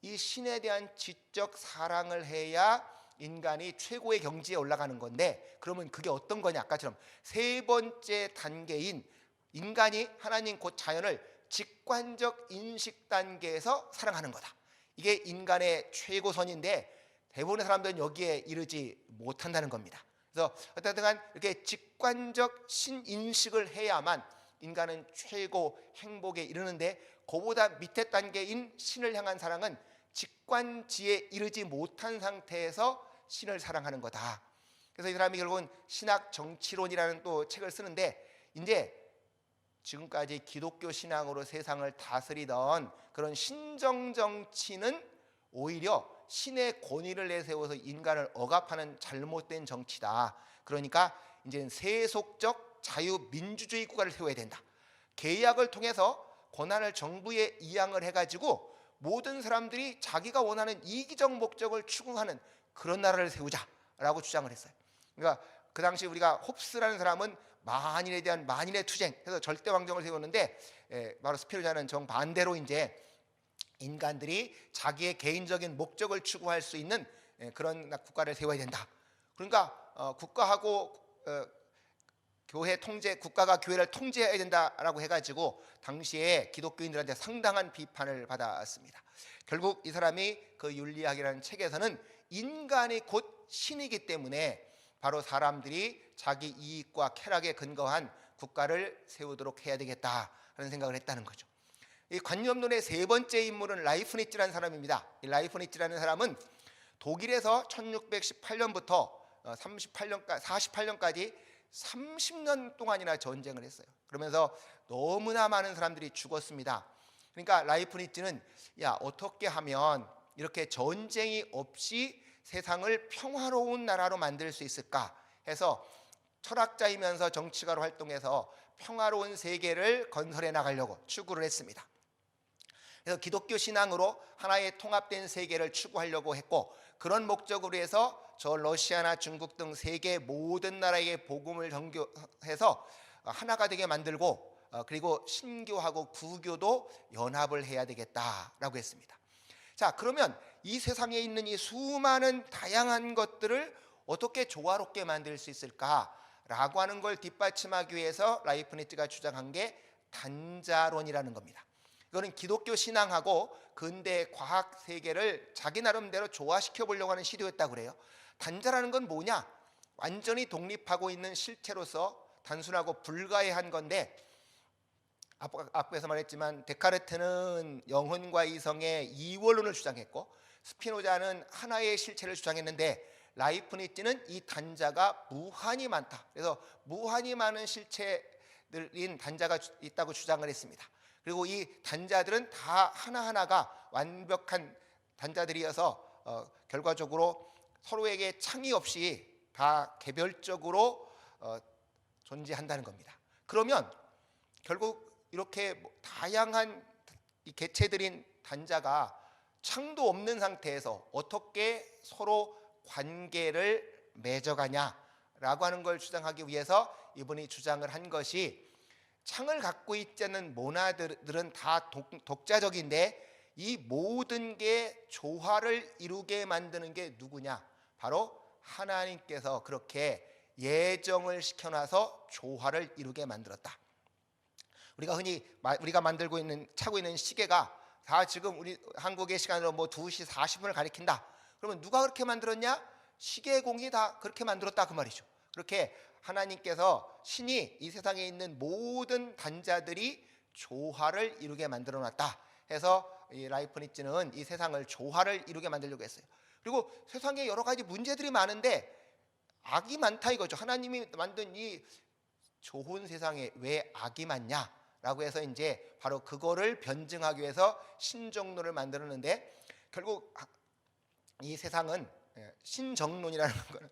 이 신에 대한 지적 사랑을 해야 인간이 최고의 경지에 올라가는 건데, 그러면 그게 어떤 거냐? 아까처럼 세 번째 단계인 인간이 하나님 곧 자연을 직관적 인식 단계에서 사랑하는 거다. 이게 인간의 최고선인데 대부분의 사람들은 여기에 이르지 못한다는 겁니다. 그래서 어쨌든 간 이렇게 직관적 신인식을 해야만 인간은 최고 행복에 이르는데, 그보다 밑에 단계인 신을 향한 사랑은 직관지에 이르지 못한 상태에서 신을 사랑하는 거다. 그래서 이 사람이 결국은 신학 정치론이라는 또 책을 쓰는데, 이제 지금까지 기독교 신앙으로 세상을 다스리던 그런 신정 정치는 오히려 신의 권위를 내세워서 인간을 억압하는 잘못된 정치다. 그러니까 이제는 세속적 자유민주주의 국가를 세워야 된다. 계약을 통해서 권한을 정부에 이양을 해가지고 모든 사람들이 자기가 원하는 이기적 목적을 추구하는 그런 나라를 세우자라고 주장을 했어요. 그러니까 그 당시 우리가 홉스라는 사람은 만인에 대한 만인의 투쟁 해서 절대 왕정을 세웠는데, 바로 스피노자는 정반대로 이제 인간들이 자기의 개인적인 목적을 추구할 수 있는 그런 국가를 세워야 된다. 그러니까 국가하고 교회 통제, 국가가 교회를 통제해야 된다라고 해가지고 당시에 기독교인들한테 상당한 비판을 받았습니다. 결국 이 사람이 그 윤리학이라는 책에서는 인간이 곧 신이기 때문에 바로 사람들이 자기 이익과 쾌락에 근거한 국가를 세우도록 해야 되겠다라는 생각을 했다는 거죠. 이 관념론의 세 번째 인물은 라이프니츠라는 사람입니다. 이 라이프니츠라는 사람은 독일에서 1618년부터 48년까지 30년 동안이나 전쟁을 했어요. 그러면서 너무나 많은 사람들이 죽었습니다. 그러니까 라이프니츠는 어떻게 하면 이렇게 전쟁이 없이 세상을 평화로운 나라로 만들 수 있을까 해서 철학자이면서 정치가로 활동해서 평화로운 세계를 건설해 나가려고 추구를 했습니다. 그래서 기독교 신앙으로 하나의 통합된 세계를 추구하려고 했고, 그런 목적으로 해서 저 러시아나 중국 등 세계 모든 나라에게 복음을 전교해서 하나가 되게 만들고, 그리고 신교하고 구교도 연합을 해야 되겠다라고 했습니다. 자, 그러면 이 세상에 있는 이 수많은 다양한 것들을 어떻게 조화롭게 만들 수 있을까라고 하는 걸 뒷받침하기 위해서 라이프니츠가 주장한 게 단자론이라는 겁니다. 이거는 기독교 신앙하고 근대 과학 세계를 자기 나름대로 조화시켜 보려고 하는 시도였다고 그래요. 단자라는 건 뭐냐? 완전히 독립하고 있는 실체로서 단순하고 불가해한 건데, 앞에서 말했지만 데카르트는 영혼과 이성의 이원론을 주장했고, 스피노자는 하나의 실체를 주장했는데, 라이프니츠는 이 단자가 무한히 많다. 그래서 무한히 많은 실체들인 단자가 있다고 주장을 했습니다. 그리고 이 단자들은 다 하나하나가 완벽한 단자들이어서 결과적으로 서로에게 창의 없이 다 개별적으로 존재한다는 겁니다. 그러면 결국 이렇게 다양한 이 개체들인 단자가 창도 없는 상태에서 어떻게 서로 관계를 맺어가냐라고 하는 걸 주장하기 위해서 이분이 주장을 한 것이 창을 갖고 있지 않는 모나드들은 다 독자적인데 이 모든 게 조화를 이루게 만드는 게 누구냐? 바로 하나님께서 그렇게 예정을 시켜놔서 조화를 이루게 만들었다. 우리가 흔히 우리가 만들고 있는 차고 있는 시계가 다 지금 우리 한국의 시간으로 뭐 2시 40분을 가리킨다. 그러면 누가 그렇게 만들었냐? 시계공이 다 그렇게 만들었다 그 말이죠. 그렇게 하나님께서 신이 이 세상에 있는 모든 단자들이 조화를 이루게 만들어 놨다 해서 이 라이프니츠는 이 세상을 조화를 이루게 만들려고 했어요. 그리고 세상에 여러 가지 문제들이 많은데 악이 많다 이거죠. 하나님이 만든 이 좋은 세상에 왜 악이 많냐라고 해서 이제 바로 그거를 변증하기 위해서 신정론을 만들었는데, 결국 이 세상은 신정론이라는 거는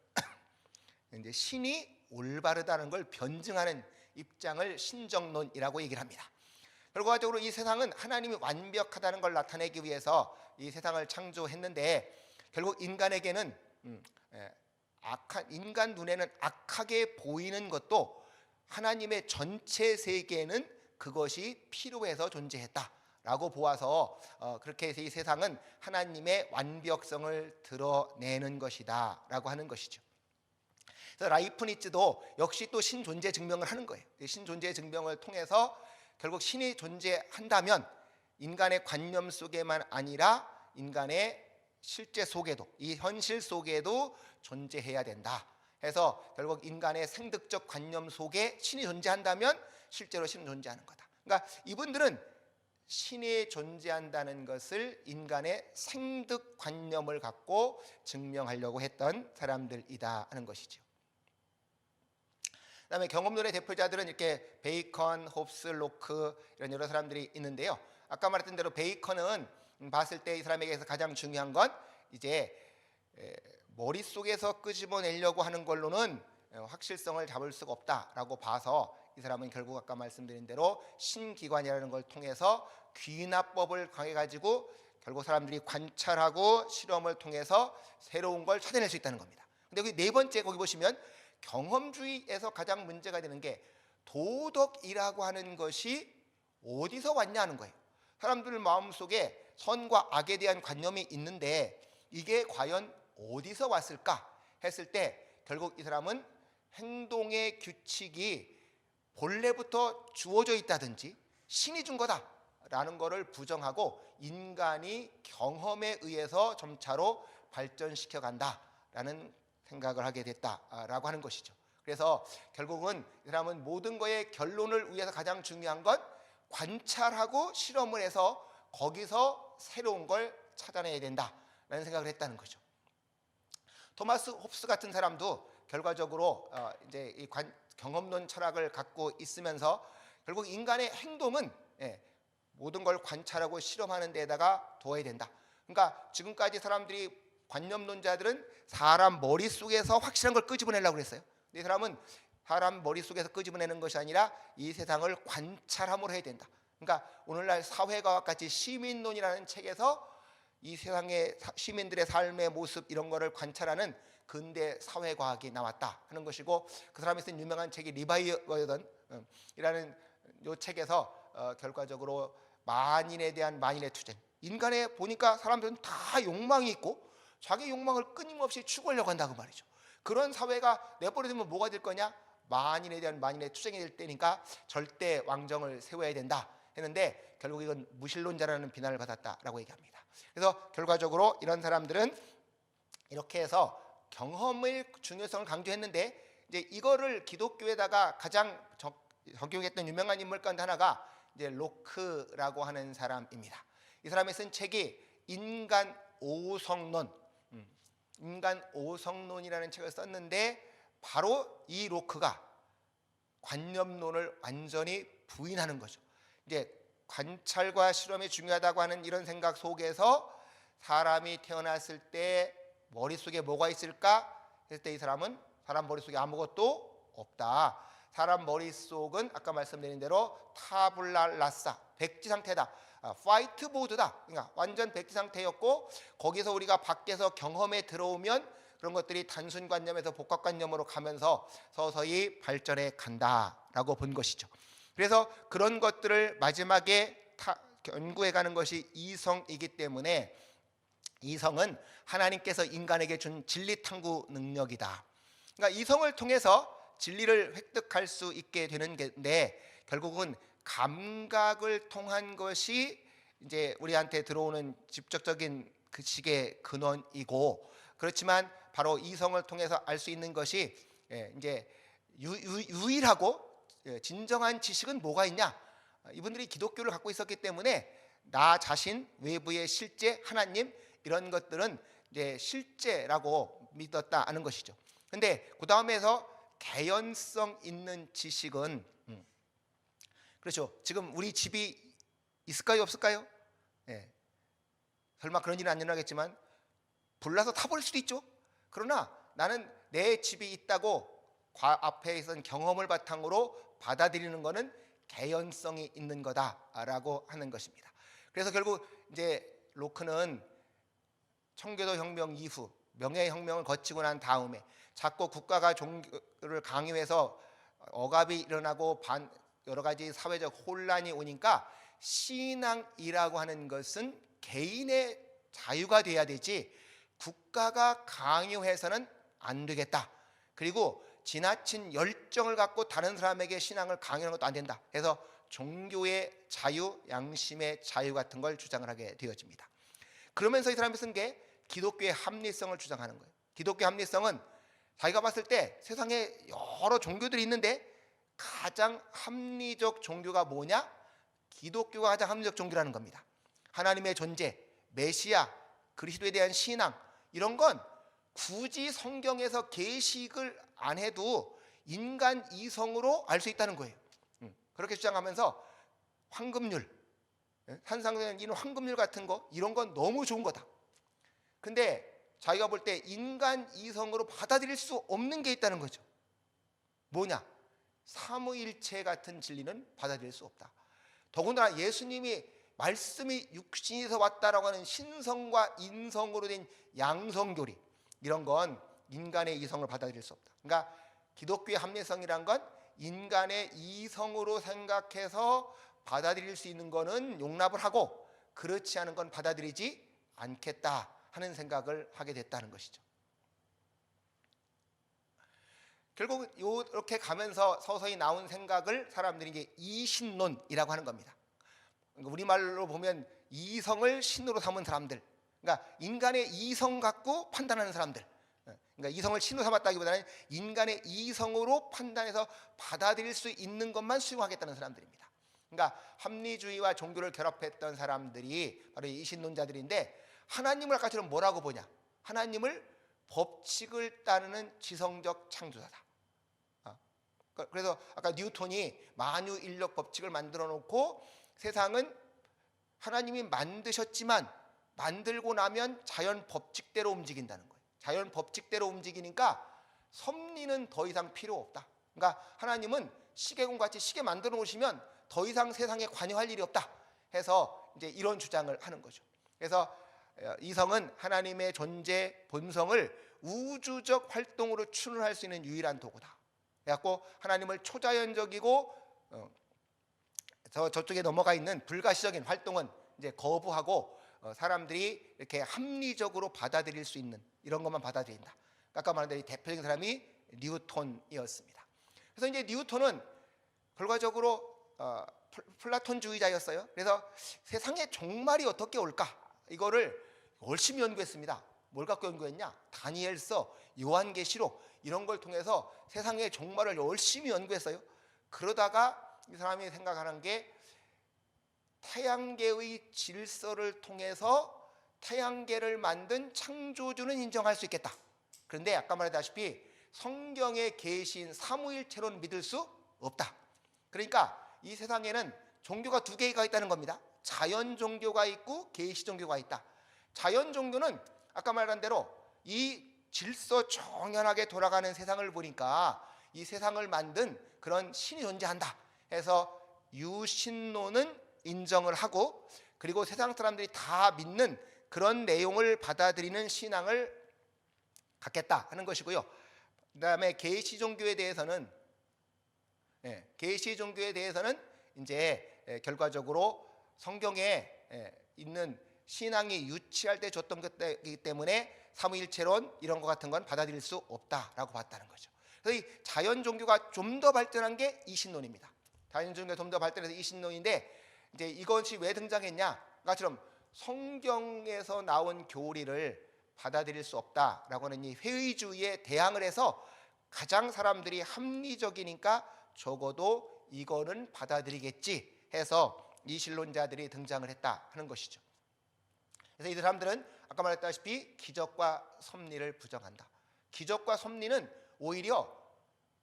이제 신이 올바르다는 걸 변증하는 입장을 신정론이라고 얘기를 합니다. 결과적으로 이 세상은 하나님이 완벽하다는 걸 나타내기 위해서 이 세상을 창조했는데, 결국 인간에게는 인간 눈에는 악하게 보이는 것도 하나님의 전체 세계는 그것이 필요해서 존재했다라고 보아서 그렇게 해서 이 세상은 하나님의 완벽성을 드러내는 것이다라고 하는 것이죠. 그래서 라이프니츠도 역시 또 신존재 증명을 하는 거예요. 신존재 증명을 통해서 결국 신이 존재한다면 인간의 관념 속에만 아니라 인간의 실제 속에도, 이 현실 속에도 존재해야 된다 해서 결국 인간의 생득적 관념 속에 신이 존재한다면 실제로 신은 존재하는 거다. 그러니까 이분들은 신이 존재한다는 것을 인간의 생득 관념을 갖고 증명하려고 했던 사람들이다 하는 것이죠. 그다음에 경험론의 대표자들은 이렇게 베이컨, 홉스, 로크 이런 여러 사람들이 있는데요. 아까 말했던 대로 베이컨은 봤을 때 이 사람에게서 가장 중요한 건 이제 머릿속에서 끄집어내려고 하는 걸로는 확실성을 잡을 수가 없다라고 봐서 이 사람은 결국 아까 말씀드린 대로 신기관이라는 걸 통해서 귀납법을 강해가지고 결국 사람들이 관찰하고 실험을 통해서 새로운 걸 찾아낼 수 있다는 겁니다. 근데 여기 네 번째 거기 보시면 경험주의에서 가장 문제가 되는 게 도덕이라고 하는 것이 어디서 왔냐 하는 거예요. 사람들 마음속에 선과 악에 대한 관념이 있는데 이게 과연 어디서 왔을까 했을 때 결국 이 사람은 행동의 규칙이 본래부터 주어져 있다든지 신이 준 거다라는 것을 부정하고 인간이 경험에 의해서 점차로 발전시켜 간다라는 생각을 하게 됐다라고 하는 것이죠. 그래서 결국은 이 사람은 모든 것의 결론을 위해서 가장 중요한 건 관찰하고 실험을 해서 거기서 새로운 걸 찾아내야 된다라는 생각을 했다는 거죠. 토마스 홉스 같은 사람도 결과적으로 이제 이 경험론 철학을 갖고 있으면서 결국 인간의 행동은 모든 걸 관찰하고 실험하는 데다가 둬야 된다. 그러니까 지금까지 사람들이 관념론자들은 사람 머릿속에서 확실한 걸 끄집어내려고 그랬어요. 이 사람은 사람 머릿속에서 끄집어내는 것이 아니라 이 세상을 관찰함으로 해야 된다. 그러니까 오늘날 사회과학같이 시민론이라는 책에서 이 세상의 시민들의 삶의 모습 이런 거를 관찰하는 근대 사회과학이 나왔다 하는 것이고, 그 사람이 쓴 유명한 책이 리바이어던 이라는 요 책에서 결과적으로 만인에 대한 만인의 투쟁, 인간에 보니까 사람들은 다 욕망이 있고 자기 욕망을 끊임없이 추구하려고 한다고 말이죠. 그런 사회가 내버려두면 뭐가 될 거냐? 만인에 대한 만인의 투쟁이 될 때니까 절대 왕정을 세워야 된다 했는데 결국 이건 무신론자라는 비난을 받았다라고 얘기합니다. 그래서 결과적으로 이런 사람들은 이렇게 해서 경험의 중요성을 강조했는데, 이제 이거를 기독교에다가 가장 적용했던 유명한 인물 가운데 하나가 이제 로크라고 하는 사람입니다. 이 사람이 쓴 책이 인간 오성론이라는 책을 썼는데 바로 이 로크가 관념론을 완전히 부인하는 거죠. 이제 관찰과 실험이 중요하다고 하는 이런 생각 속에서 사람이 태어났을 때 머릿속에 뭐가 있을까 했을 때 이 사람은 사람 머릿속에 아무것도 없다. 사람 머릿속은 아까 말씀드린 대로 타블라 라사, 백지 상태다. 화이트보드다. 그러니까 완전 백지 상태였고 거기서 우리가 밖에서 경험에 들어오면 그런 것들이 단순관념에서 복합관념으로 가면서 서서히 발전해 간다라고 본 것이죠. 그래서 그런 것들을 마지막에 연구해가는 것이 이성이기 때문에 이성은 하나님께서 인간에게 준 진리 탐구 능력이다. 그러니까 이성을 통해서 진리를 획득할 수 있게 되는 건데, 결국은 감각을 통한 것이 이제 우리한테 들어오는 직접적인 그 식의 근원이고, 그렇지만 바로 이성을 통해서 알 수 있는 것이 이제 유일하고 진정한 지식은 뭐가 있냐? 이분들이 기독교를 갖고 있었기 때문에 나 자신, 외부의 실제, 하나님, 이런 것들은 이제 실제라고 믿었다 하는 것이죠. 근데 그 다음에서 개연성 있는 지식은 그렇죠. 지금 우리 집이 있을까요, 없을까요? 설마 그런 일은 안 일어나겠지만 불나서 타버릴 수도 있죠. 그러나 나는 내 집이 있다고 앞에 있던 경험을 바탕으로 받아들이는 것은 개연성이 있는 거다라고 하는 것입니다. 그래서 결국 이제 로크는 청교도 혁명 이후 명예혁명을 거치고 난 다음에 자꾸 국가가 종교를 강요해서 억압이 일어나고 여러 가지 사회적 혼란이 오니까 신앙이라고 하는 것은 개인의 자유가 돼야 되지 국가가 강요해서는 안 되겠다. 그리고 지나친 열정을 갖고 다른 사람에게 신앙을 강요하는 것도 안 된다. 그래서 종교의 자유, 양심의 자유 같은 걸 주장을 하게 되어집니다. 그러면서 이 사람이 쓴 게 기독교의 합리성을 주장하는 거예요. 기독교의 합리성은 자기가 봤을 때 세상에 여러 종교들이 있는데 가장 합리적 종교가 뭐냐? 기독교가 가장 합리적 종교라는 겁니다. 하나님의 존재, 메시아, 그리스도에 대한 신앙, 이런 건 굳이 성경에서 계시를 안 해도 인간 이성으로 알 수 있다는 거예요. 그렇게 주장하면서 황금률, 산상수훈 이런 황금률 같은 거, 이런 건 너무 좋은 거다. 근데 자기가 볼 때 인간 이성으로 받아들일 수 없는 게 있다는 거죠. 뭐냐? 삼위일체 같은 진리는 받아들일 수 없다. 더군다나 예수님이 말씀이 육신에서 왔다라고 하는 신성과 인성으로 된 양성교리, 이런 건 인간의 이성을 받아들일 수 없다. 그러니까 기독교의 합리성이란 건 인간의 이성으로 생각해서 받아들일 수 있는 거는 용납을 하고 그렇지 않은 건 받아들이지 않겠다 하는 생각을 하게 됐다는 것이죠. 결국 이렇게 가면서 서서히 나온 생각을 사람들이 이제 이신론이라고 하는 겁니다. 우리말로 보면 이성을 신으로 삼은 사람들, 그러니까 인간의 이성 갖고 판단하는 사람들, 그러니까 이성을 신으로 삼았다기보다는 인간의 이성으로 판단해서 받아들일 수 있는 것만 수용하겠다는 사람들입니다. 그러니까 합리주의와 종교를 결합했던 사람들이 바로 이신론자들인데, 하나님을 아까처럼 뭐라고 보냐? 하나님을 법칙을 따르는 지성적 창조자다. 그래서 아까 뉴턴이 만유인력 법칙을 만들어 놓고 세상은 하나님이 만드셨지만 만들고 나면 자연 법칙대로 움직인다는 거예요. 자연 법칙대로 움직이니까 섭리는 더 이상 필요 없다. 그러니까 하나님은 시계공 같이 시계 만들어 놓으시면 더 이상 세상에 관여할 일이 없다 해서 이제 이런 주장을 하는 거죠. 그래서 이성은 하나님의 존재 본성을 우주적 활동으로 추론할 수 있는 유일한 도구다. 그래갖고 하나님을 초자연적이고 저쪽에 넘어가 있는 불가시적인 활동은 이제 거부하고 사람들이 이렇게 합리적으로 받아들일 수 있는 이런 것만 받아들인다. 아까 말한 대로 대표적인 사람이 뉴턴이었습니다. 그래서 이제 뉴턴은 결과적으로 플라톤주의자였어요. 그래서 세상에 종말이 어떻게 올까? 이거를 열심히 연구했습니다. 뭘 갖고 연구했냐? 다니엘서, 요한계시록 이런 걸 통해서 세상의 종말을 열심히 연구했어요. 그러다가 이 사람이 생각하는 게 태양계의 질서를 통해서 태양계를 만든 창조주는 인정할 수 있겠다. 그런데 아까 말했다시피 성경의 계시인 삼위일체로는 믿을 수 없다. 그러니까 이 세상에는 종교가 두 개가 있다는 겁니다. 자연 종교가 있고 계시 종교가 있다. 자연 종교는 아까 말한 대로 이 질서 정연하게 돌아가는 세상을 보니까 이 세상을 만든 그런 신이 존재한다 해서 유신론은 인정을 하고, 그리고 세상 사람들이 다 믿는 그런 내용을 받아들이는 신앙을 갖겠다 하는 것이고요. 그 다음에 계시 종교에 대해서는 이제 결과적으로 성경에 있는 신앙이 유치할 때 줬던 것이기 때문에 삼위일체론 이런 것 같은 건 받아들일 수 없다라고 봤다는 거죠. 그래서 이 자연 종교가 좀 더 발전한 게 이신론입니다. 자연 종교가 좀 더 발전해서 이신론인데 이제 이것이 왜 등장했냐? 아까처럼 성경에서 나온 교리를 받아들일 수 없다라고 하는 이 회의주의에 대항을 해서 가장 사람들이 합리적이니까 적어도 이거는 받아들이겠지 해서 이신론자들이 등장을 했다 하는 것이죠. 그래서 이 사람들은 아까 말했다시피 기적과 섭리를 부정한다. 기적과 섭리는 오히려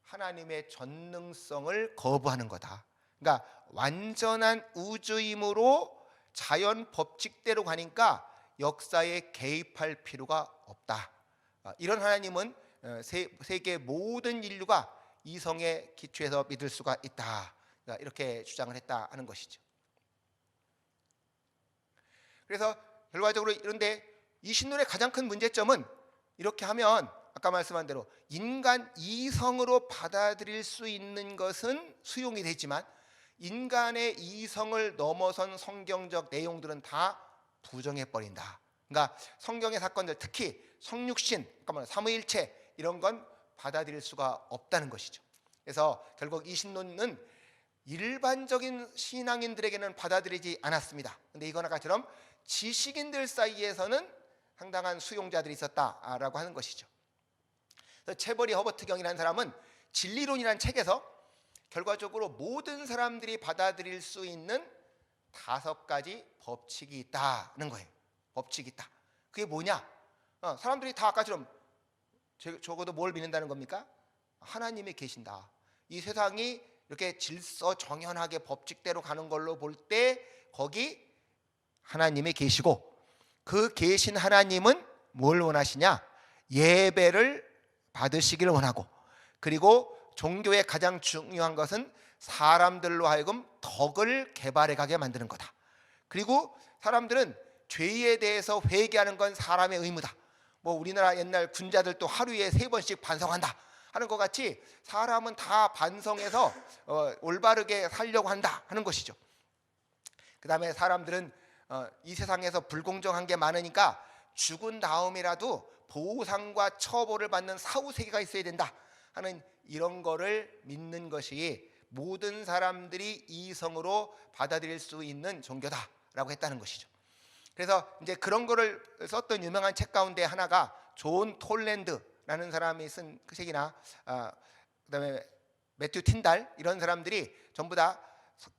하나님의 전능성을 거부하는 거다. 그러니까 완전한 우주임으로 자연 법칙대로 가니까 역사에 개입할 필요가 없다. 이런 하나님은 세계 모든 인류가 이성에 기초해서 믿을 수가 있다. 이렇게 주장을 했다 하는 것이죠. 그래서 결과적으로 이런데 이 신론의 가장 큰 문제점은 이렇게 하면 아까 말씀한 대로 인간 이성으로 받아들일 수 있는 것은 수용이 되지만 인간의 이성을 넘어선 성경적 내용들은 다 부정해버린다. 그러니까 성경의 사건들, 특히 성육신, 삼위일체 이런 건 받아들일 수가 없다는 것이죠. 그래서 결국 이 신론은 일반적인 신앙인들에게는 받아들이지 않았습니다. 그런데 이건 아까처럼 지식인들 사이에서는 상당한 수용자들이 있었다라고 하는 것이죠. 체버리 허버트경이라는 사람은 진리론이라는 책에서 결과적으로 모든 사람들이 받아들일 수 있는 5가지 법칙이 있다는 거예요. 법칙이 있다. 그게 뭐냐? 사람들이 다 아까처럼 적어도 뭘 믿는다는 겁니까? 하나님이 계신다. 이 세상이 이렇게 질서정연하게 법칙대로 가는 걸로 볼 때 거기 하나님이 계시고 그 계신 하나님은 뭘 원하시냐? 예배를 받으시기를 원하고 그리고 종교의 가장 중요한 것은 사람들로 하여금 덕을 개발해 가게 만드는 거다. 그리고 사람들은 죄에 대해서 회개하는 건 사람의 의무다. 뭐 우리나라 옛날 군자들도 하루에 3번씩 반성한다 하는 것 같이 사람은 다 반성해서 올바르게 살려고 한다 하는 것이죠. 그 다음에 사람들은 이 세상에서 불공정한 게 많으니까 죽은 다음이라도 보상과 처벌을 받는 사후세계가 있어야 된다 하는 이런 거를 믿는 것이 모든 사람들이 이성으로 받아들일 수 있는 종교다라고 했다는 것이죠. 그래서 이제 그런 거를 썼던 유명한 책 가운데 하나가 존 톨랜드라는 사람이 쓴 그 책이나 그다음에 매튜 틴달 이런 사람들이 전부 다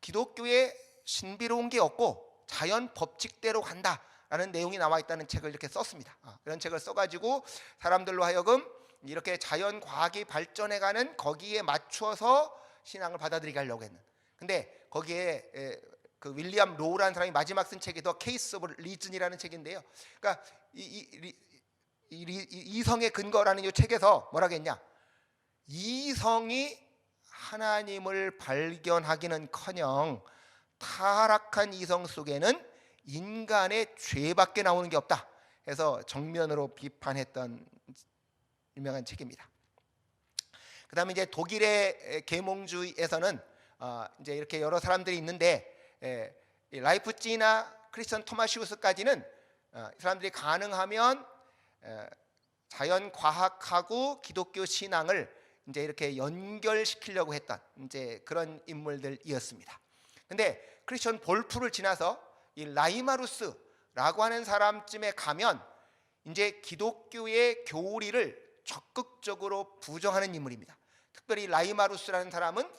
기독교에 신비로운 게 없고 자연 법칙대로 간다라는 내용이 나와 있다는 책을 이렇게 썼습니다. 이런 책을 써가지고 사람들로 하여금 이렇게 자연 과학이 발전해가는 거기에 맞춰서 신앙을 받아들이게 하려고 했는. 근데 거기에 그 윌리엄 로우라는 사람이 마지막 쓴 책이 더 케이스 오브 리즌이라는 책인데요. 그러니까 이성의 근거라는 이 책에서 뭐라겠냐? 이성이 하나님을 발견하기는커녕 타락한 이성 속에는 인간의 죄밖에 나오는 게 없다 해서 정면으로 비판했던 유명한 책입니다. 그다음에 이제 독일의 계몽주의에서는 이제 이렇게 여러 사람들이 있는데 라이프치히나 크리스천 토마시우스까지는 사람들이 가능하면 자연 과학하고 기독교 신앙을 이제 이렇게 연결시키려고 했던 이제 그런 인물들이었습니다. 근데 크리스천 볼프를 지나서 이 라이마루스라고 하는 사람쯤에 가면 이제 기독교의 교리를 적극적으로 부정하는 인물입니다. 특별히 라이마루스라는 사람은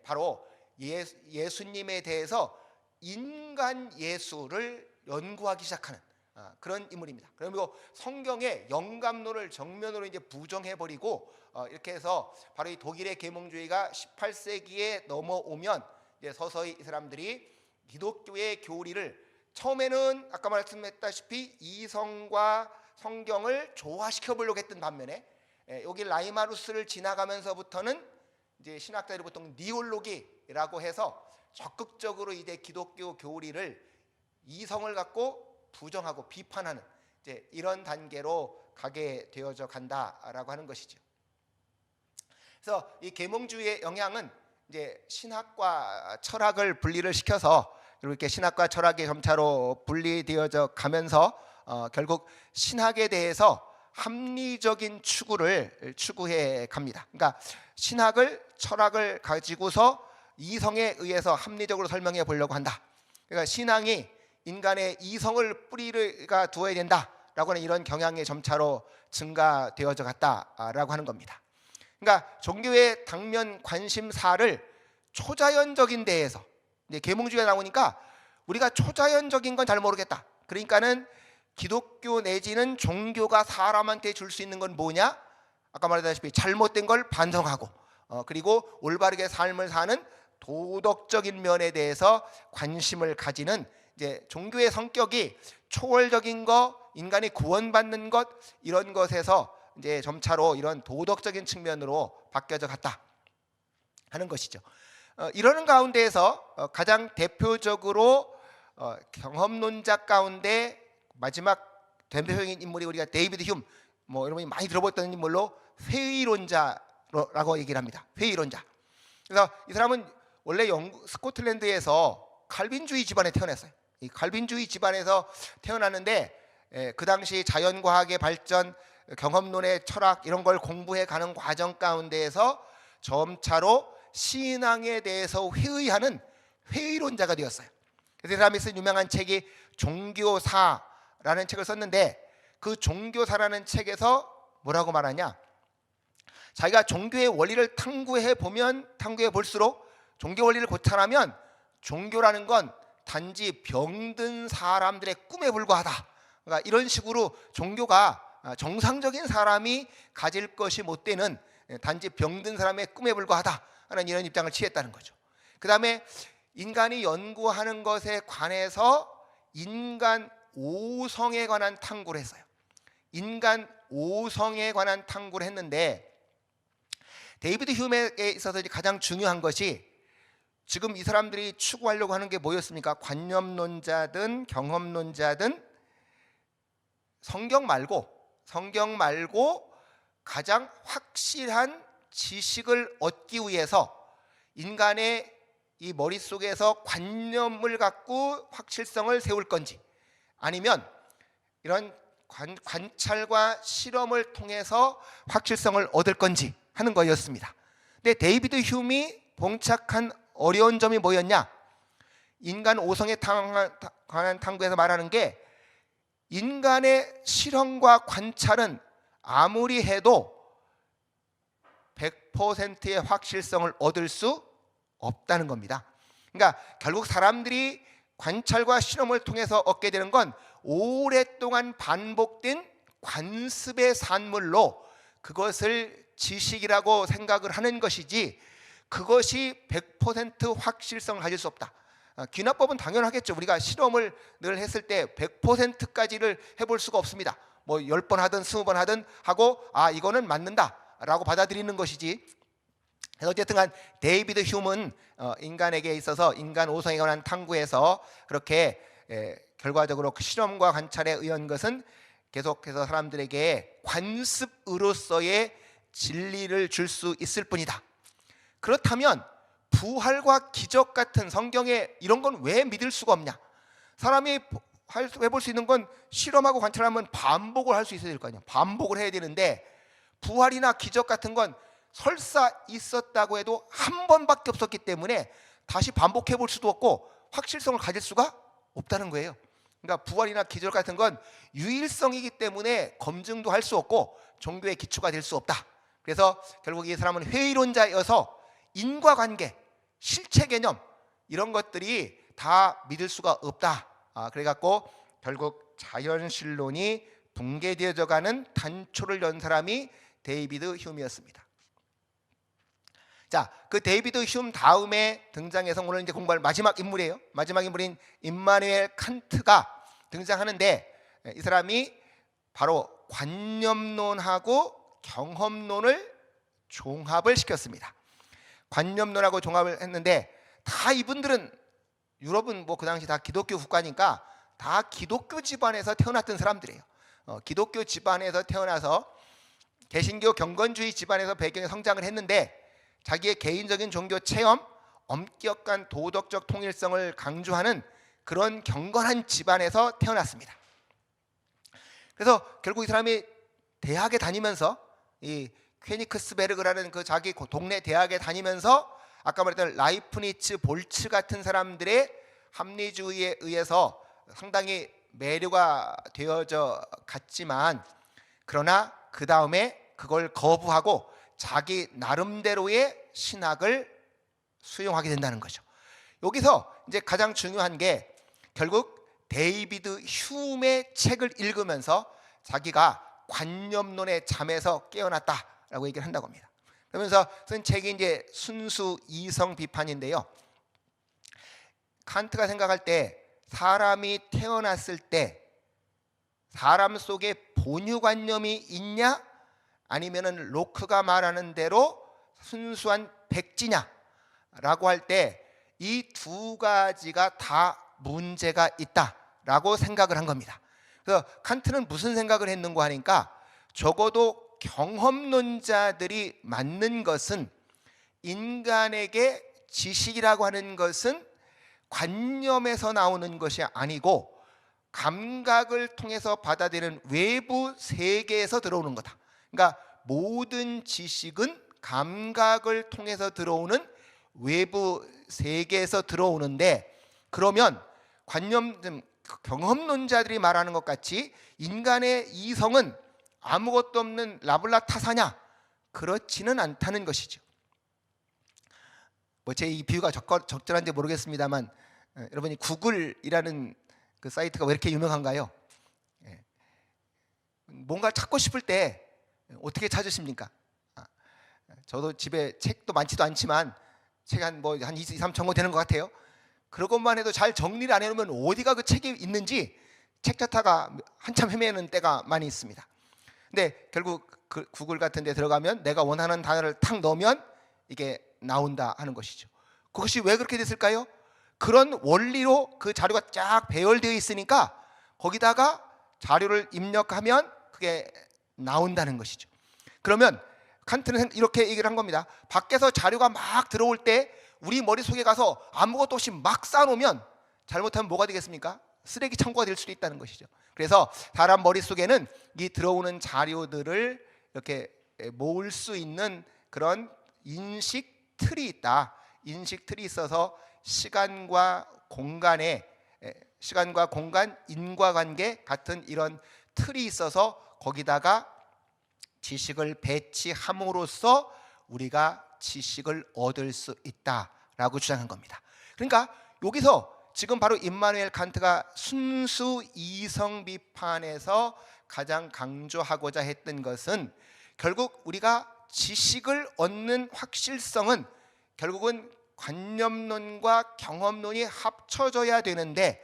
바로 예수님에 대해서 인간 예수를 연구하기 시작하는 그런 인물입니다. 그리고 성경의 영감론을 정면으로 이제 부정해 버리고 이렇게 해서 바로 이 독일의 계몽주의가 18세기에 넘어오면 이제 서서히 이 사람들이 기독교의 교리를 처음에는 아까 말씀했다시피 이성과 성경을 조화시켜 보려고 했던 반면에 여기 라이마루스를 지나가면서부터는 이제 신학자들이 보통 니올로기라고 해서 적극적으로 이제 기독교 교리를 이성을 갖고 부정하고 비판하는 이제 이런 단계로 가게 되어져 간다라고 하는 것이죠. 그래서 이 계몽주의의 영향은 이제 신학과 철학을 분리를 시켜서 이렇게 신학과 철학의 점차로 분리되어져 가면서 결국 신학에 대해서 합리적인 추구를 추구해 갑니다. 그러니까 신학을 철학을 가지고서 이성에 의해서 합리적으로 설명해 보려고 한다. 그러니까 신앙이 인간의 이성을 뿌리가 두어야 된다라고 하는 이런 경향의 점차로 증가되어져 갔다라고 하는 겁니다. 그러니까 종교의 당면 관심사를 초자연적인 데에서 이제 계몽주의가 나오니까 우리가 초자연적인 건 잘 모르겠다. 그러니까는 기독교 내지는 종교가 사람한테 줄 수 있는 건 뭐냐? 아까 말했다시피 잘못된 걸 반성하고 그리고 올바르게 삶을 사는 도덕적인 면에 대해서 관심을 가지는 이제 종교의 성격이 초월적인 것, 인간이 구원받는 것 이런 것에서 이제 점차로 이런 도덕적인 측면으로 바뀌어져 갔다 하는 것이죠. 이러는 가운데에서 가장 대표적으로 경험론자 가운데 마지막 대표적인 인물이 우리가 데이비드 휴, 뭐 여러분이 많이 들어봤던 인물로 회의론자라고 얘기를 합니다. 회의론자. 그래서 이 사람은 원래 스코틀랜드에서 칼빈주의 집안에 태어났어요. 이 칼빈주의 집안에서 태어났는데 그 당시 자연과학의 발전, 경험론의 철학 이런 걸 공부해 가는 과정 가운데에서 점차로 신앙에 대해서 회의하는 회의론자가 되었어요. 그래서 이 사람이 쓴 유명한 책이 종교사라는 책을 썼는데 그 종교사라는 책에서 뭐라고 말하냐? 자기가 종교의 원리를 탐구해 볼수록 종교 원리를 고찰하면 종교라는 건 단지 병든 사람들의 꿈에 불과하다. 그러니까 이런 식으로 종교가 정상적인 사람이 가질 것이 못 되는 단지 병든 사람의 꿈에 불과하다 하는 이런 입장을 취했다는 거죠. 그 다음에 인간이 연구하는 것에 관해서 인간 오성에 관한 탐구를 했어요. 인간 오성에 관한 탐구를 했는데 데이비드 휴메에 있어서 가장 중요한 것이 지금 이 사람들이 추구하려고 하는 게 뭐였습니까? 관념론자든 경험론자든 성경 말고 가장 확실한 지식을 얻기 위해서 인간의 이 머릿속에서 관념을 갖고 확실성을 세울 건지 아니면 이런 관찰과 실험을 통해서 확실성을 얻을 건지 하는 거였습니다. 근데 데이비드 휴미 봉착한 어려운 점이 뭐였냐? 인간 오성에 관한 탐구에서 말하는 게 인간의 실험과 관찰은 아무리 해도 100%의 확실성을 얻을 수 없다는 겁니다. 그러니까 결국 사람들이 관찰과 실험을 통해서 얻게 되는 건 오랫동안 반복된 관습의 산물로 그것을 지식이라고 생각을 하는 것이지 그것이 100% 확실성을 가질 수 없다. 귀납법은 당연하겠죠. 우리가 실험을 늘 했을 때 100%까지를 해볼 수가 없습니다. 뭐 10번 하든 20번 하든 하고 이거는 맞는다 라고 받아들이는 것이지. 그래서 어쨌든 간 데이비드 휴먼 인간에게 있어서 인간 오성에 관한 탐구에서 그렇게 결과적으로 그 실험과 관찰에 의한 것은 계속해서 사람들에게 관습으로서의 진리를 줄 수 있을 뿐이다. 그렇다면 부활과 기적 같은 성경에 이런 건 왜 믿을 수가 없냐? 사람이 해볼 수 있는 건 실험하고 관찰하면 반복을 할 수 있어야 될 거 아니야. 반복을 해야 되는데 부활이나 기적 같은 건 설사 있었다고 해도 한 번밖에 없었기 때문에 다시 반복해 볼 수도 없고 확실성을 가질 수가 없다는 거예요. 그러니까 부활이나 기적 같은 건 유일성이기 때문에 검증도 할 수 없고 종교의 기초가 될 수 없다. 그래서 결국 이 사람은 회의론자여서 인과관계, 실체 개념 이런 것들이 다 믿을 수가 없다. 그래갖고 결국 자연신론이 붕괴되어져 가는 단초를 연 사람이 데이비드 휴미였습니다. 자, 그 데이비드 휴 다음에 등장해서 오늘 이제 공부할 마지막 인물이에요. 마지막 인물인 임마누엘 칸트가 등장하는데 이 사람이 바로 관념론하고 경험론을 종합을 시켰습니다. 관념론하고 종합을 했는데 다 이분들은 유럽은 뭐 그 당시 다 기독교 국가니까 다 기독교 집안에서 태어났던 사람들이에요. 기독교 집안에서 태어나서 개신교 경건주의 집안에서 배경에 성장을 했는데 자기의 개인적인 종교 체험, 엄격한 도덕적 통일성을 강조하는 그런 경건한 집안에서 태어났습니다. 그래서 결국 이 사람이 대학에 다니면서 이 퀘니크스베르그라는 그 자기 동네 대학에 다니면서 아까 말했던 라이프니츠, 볼츠 같은 사람들의 합리주의에 의해서 상당히 매료가 되어져 갔지만, 그러나 그 다음에 그걸 거부하고 자기 나름대로의 신학을 수용하게 된다는 거죠. 여기서 이제 가장 중요한 게 결국 데이비드 휴메의 책을 읽으면서 자기가 관념론의 잠에서 깨어났다라고 얘기를 한다고 합니다. 그러면서 쓴 책이 이제 순수 이성 비판인데요. 칸트가 생각할 때 사람이 태어났을 때 사람 속에 본유관념이 있냐, 아니면은 로크가 말하는 대로 순수한 백지냐라고 할 때 이 두 가지가 다 문제가 있다라고 생각을 한 겁니다. 그래서 칸트는 무슨 생각을 했는고 하니까, 적어도 경험론자들이 맞는 것은 인간에게 지식이라고 하는 것은 관념에서 나오는 것이 아니고 감각을 통해서 받아들이는 외부 세계에서 들어오는 거다. 그러니까 모든 지식은 감각을 통해서 들어오는 외부 세계에서 들어오는데, 그러면 경험론자들이 말하는 것 같이 인간의 이성은 아무것도 없는 라블라 타사냐? 그렇지는 않다는 것이죠. 뭐 제 이 비유가 적절한지 모르겠습니다만, 여러분이 구글이라는 그 사이트가 왜 이렇게 유명한가요? 뭔가 찾고 싶을 때 어떻게 찾으십니까? 저도 집에 책도 많지도 않지만 책 한 2, 3천 권 되는 것 같아요. 그것만 해도 잘 정리를 안 해놓으면 어디가 그 책이 있는지 책 찾다가 한참 헤매는 때가 많이 있습니다. 근데 결국 그 구글 같은 데 들어가면 내가 원하는 단어를 탁 넣으면 이게 나온다 하는 것이죠. 그것이 왜 그렇게 됐을까요? 그런 원리로 그 자료가 쫙 배열되어 있으니까 거기다가 자료를 입력하면 그게 나온다는 것이죠. 그러면 칸트는 이렇게 얘기를 한 겁니다. 밖에서 자료가 막 들어올 때 우리 머릿속에 가서 아무것도 없이 막 쌓아놓으면 잘못하면 뭐가 되겠습니까? 쓰레기 창고가 될 수도 있다는 것이죠. 그래서 사람 머릿속에는 이 들어오는 자료들을 이렇게 모을 수 있는 그런 인식 틀이 있다. 인식 틀이 있어서 시간과 공간, 인과관계 같은 이런 틀이 있어서 거기다가 지식을 배치함으로써 우리가 지식을 얻을 수 있다라고 주장한 겁니다. 그러니까 여기서 지금 바로 임마누엘 칸트가 순수 이성 비판에서 가장 강조하고자 했던 것은, 결국 우리가 지식을 얻는 확실성은 결국은 관념론과 경험론이 합쳐져야 되는데,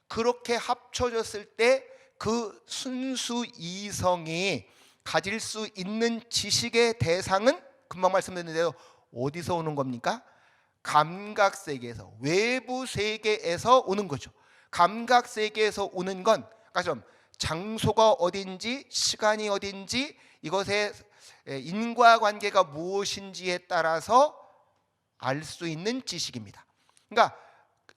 그렇게 합쳐졌을 때 그 순수 이성이 가질 수 있는 지식의 대상은 금방 말씀드린 대로 어디서 오는 겁니까? 감각 세계에서, 외부 세계에서 오는 거죠. 감각 세계에서 오는 건 아까 좀 장소가 어딘지, 시간이 어딘지, 이것의 인과관계가 무엇인지에 따라서 알 수 있는 지식입니다. 그러니까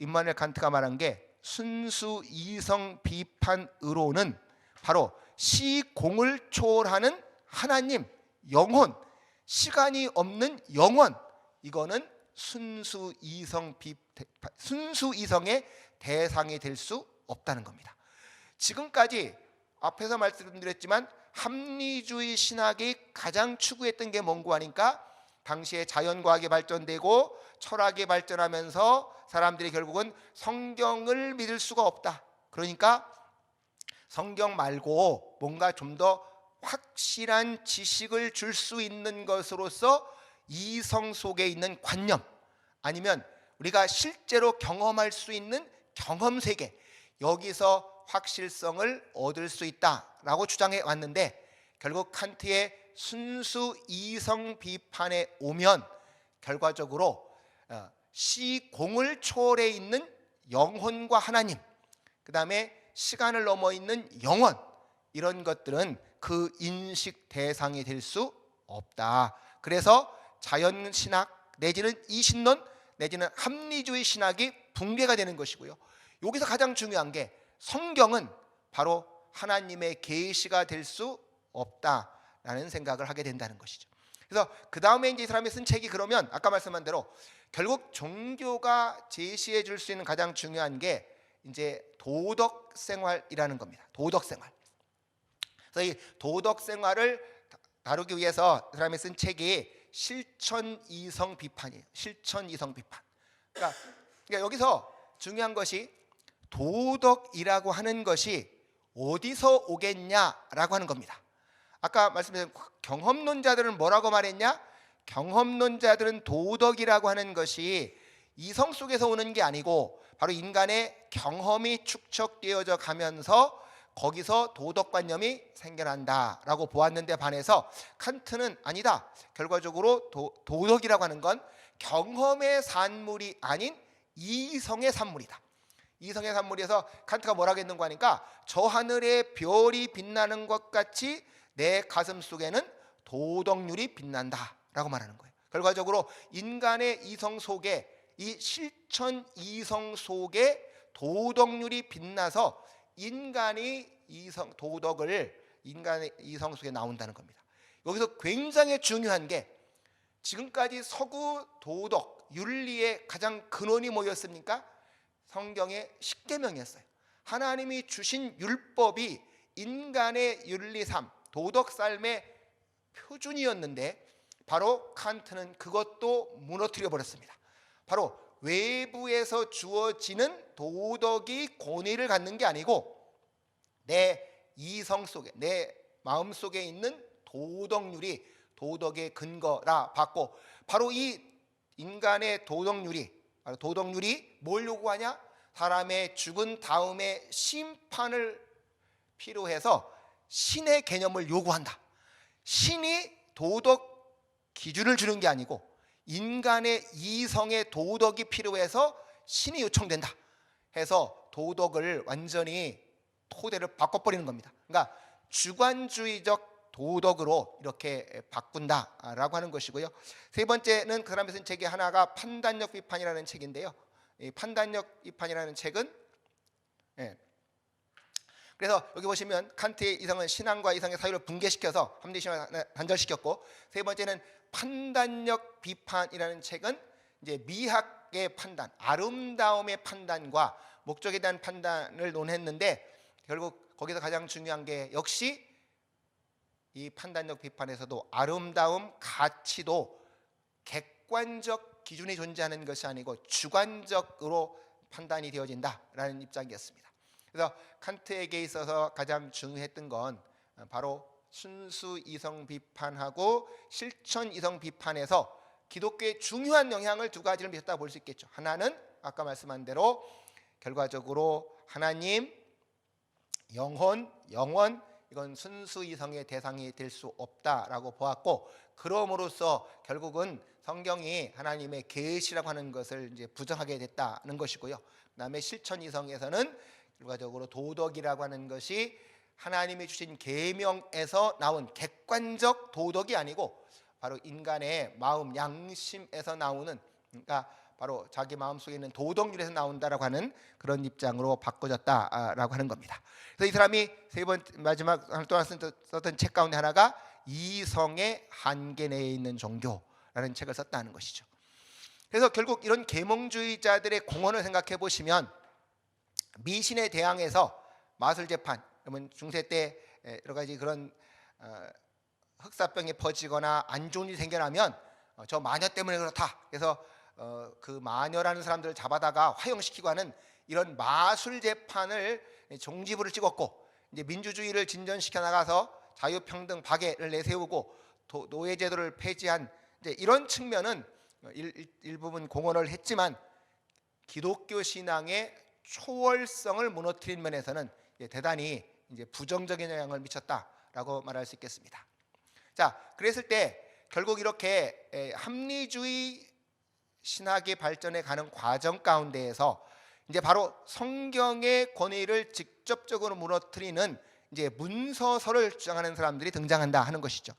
임마누엘 칸트가 말한 게 순수 이성 비판으로는 바로 시공을 초월하는 하나님, 영혼, 시간이 없는 영원, 이거는 순수 이성의 대상이 될 수 없다는 겁니다. 지금까지 앞에서 말씀드렸지만 합리주의 신학이 가장 추구했던 게 뭔고 하니까, 당시에 자연과학이 발전되고 철학이 발전하면서 사람들이 결국은 성경을 믿을 수가 없다. 그러니까 성경 말고 뭔가 좀 더 확실한 지식을 줄 수 있는 것으로서 이성 속에 있는 관념, 아니면 우리가 실제로 경험할 수 있는 경험 세계, 여기서 확실성을 얻을 수 있다라고 주장해 왔는데, 결국 칸트의 순수 이성 비판에 오면 결과적으로 시공을 초월해 있는 영혼과 하나님, 그 다음에 시간을 넘어 있는 영원, 이런 것들은 그 인식 대상이 될 수 없다. 그래서 자연신학 내지는 이신론 내지는 합리주의 신학이 붕괴가 되는 것이고요. 여기서 가장 중요한 게 성경은 바로 하나님의 계시가 될 수 없다라는 생각을 하게 된다는 것이죠. 그래서 그 다음에 이제 이 사람이 쓴 책이, 그러면 아까 말씀한 대로 결국 종교가 제시해 줄 수 있는 가장 중요한 게 이제 도덕 생활이라는 겁니다. 도덕 생활. 그래서 이 도덕 생활을 다루기 위해서 이 사람이 쓴 책이 실천 이성 비판이에요. 실천 이성 비판. 그러니까 여기서 중요한 것이 도덕이라고 하는 것이 어디서 오겠냐라고 하는 겁니다. 아까 말씀드린 경험론자들은 뭐라고 말했냐? 경험론자들은 도덕이라고 하는 것이 이성 속에서 오는 게 아니고 바로 인간의 경험이 축적되어져 가면서 거기서 도덕관념이 생겨난다라고 보았는데, 반해서 칸트는 아니다. 결과적으로 도덕이라고 하는 건 경험의 산물이 아닌 이성의 산물이다. 이성의 산물에서 칸트가 뭐라고 했는가 하니까, 저 하늘에 별이 빛나는 것 같이 내 가슴 속에는 도덕률이 빛난다라고 말하는 거예요. 결과적으로 인간의 이성 속에, 이 실천 이성 속에 도덕률이 빛나서 인간의 이성 속에 나온다는 겁니다. 여기서 굉장히 중요한 게, 지금까지 서구 도덕 윤리의 가장 근원이 뭐였습니까? 성경의 십계명이었어요. 하나님이 주신 율법이 인간의 윤리삶, 도덕 삶의 표준이었는데, 바로 칸트는 그것도 무너뜨려 버렸습니다. 바로 외부에서 주어지는 도덕이 권위를 갖는 게 아니고 내 이성 속에, 내 마음 속에 있는 도덕률이 도덕의 근거라 봤고, 바로 이 인간의 도덕률이 뭘 요구하냐? 사람의 죽은 다음에 심판을 필요해서 신의 개념을 요구한다. 신이 도덕 기준을 주는 게 아니고 인간의 이성의 도덕이 필요해서 신이 요청된다 해서 도덕을 완전히 토대를 바꿔버리는 겁니다. 그러니까 주관주의적 도덕으로 이렇게 바꾼다라고 하는 것이고요. 세 번째는 그 사람이 쓴 책이 하나가 판단력 비판이라는 책인데요. 이 판단력 비판이라는 책은, 그래서 여기 보시면 칸트의 이성은 신앙과 이성의 사유를 붕괴시켜서 합리신앙을 단절시켰고, 세 번째는 판단력 비판이라는 책은 이제 미학의 판단, 아름다움의 판단과 목적에 대한 판단을 논했는데, 결국 거기서 가장 중요한 게 역시 이 판단력 비판에서도 아름다움, 가치도 객관적 기준이 존재하는 것이 아니고 주관적으로 판단이 되어진다라는 입장이었습니다. 그래서 칸트에게 있어서 가장 중요했던 건 바로 순수 이성 비판하고 실천 이성 비판에서 기독교에 중요한 영향을 두 가지를 미쳤다 볼 수 있겠죠. 하나는 아까 말씀한 대로 결과적으로 하나님, 영혼, 이건 순수 이성의 대상이 될 수 없다라고 보았고, 그럼으로써 결국은 성경이 하나님의 계시라고 하는 것을 이제 부정하게 됐다는 것이고요. 그다음에 실천 이성에서는 결과적으로 도덕이라고 하는 것이 하나님이 주신 계명에서 나온 객관적 도덕이 아니고 바로 인간의 마음, 양심에서 나오는, 그러니까 바로 자기 마음속에 있는 도덕률에서 나온다라고 하는 그런 입장으로 바꿔졌다라고 하는 겁니다. 그래서 이 사람이 세 번째 마지막 동안 썼던 책 가운데 하나가 이성의 한계 내에 있는 종교라는 책을 썼다는 것이죠. 그래서 결국 이런 계몽주의자들의 공헌을 생각해 보시면, 미신에 대항해서 마술 재판, 그러면 중세 때 여러 가지 그런 흑사병이 퍼지거나 안 좋은 일이 생겨나면 저 마녀 때문에 그렇다, 그래서 그 마녀라는 사람들을 잡아다가 화형시키고 하는 이런 마술 재판을 종지부를 찍었고, 이제 민주주의를 진전시켜 나가서 자유평등 박애를 내세우고 노예제도를 폐지한 이제 이런 측면은 일부분 공헌을 했지만, 기독교 신앙의 초월성을 무너뜨린 면에서는 대단히 이제 부정적인 영향을 미쳤다라고 말할 수 있겠습니다. 자, 그랬을 때 결국 이렇게 합리주의 신학의 발전에 가는 과정 가운데에서 이제 바로 성경의 권위를 직접적으로 무너뜨리는 이제 문서서를 주장하는 사람들이 등장한다 하는 것이죠.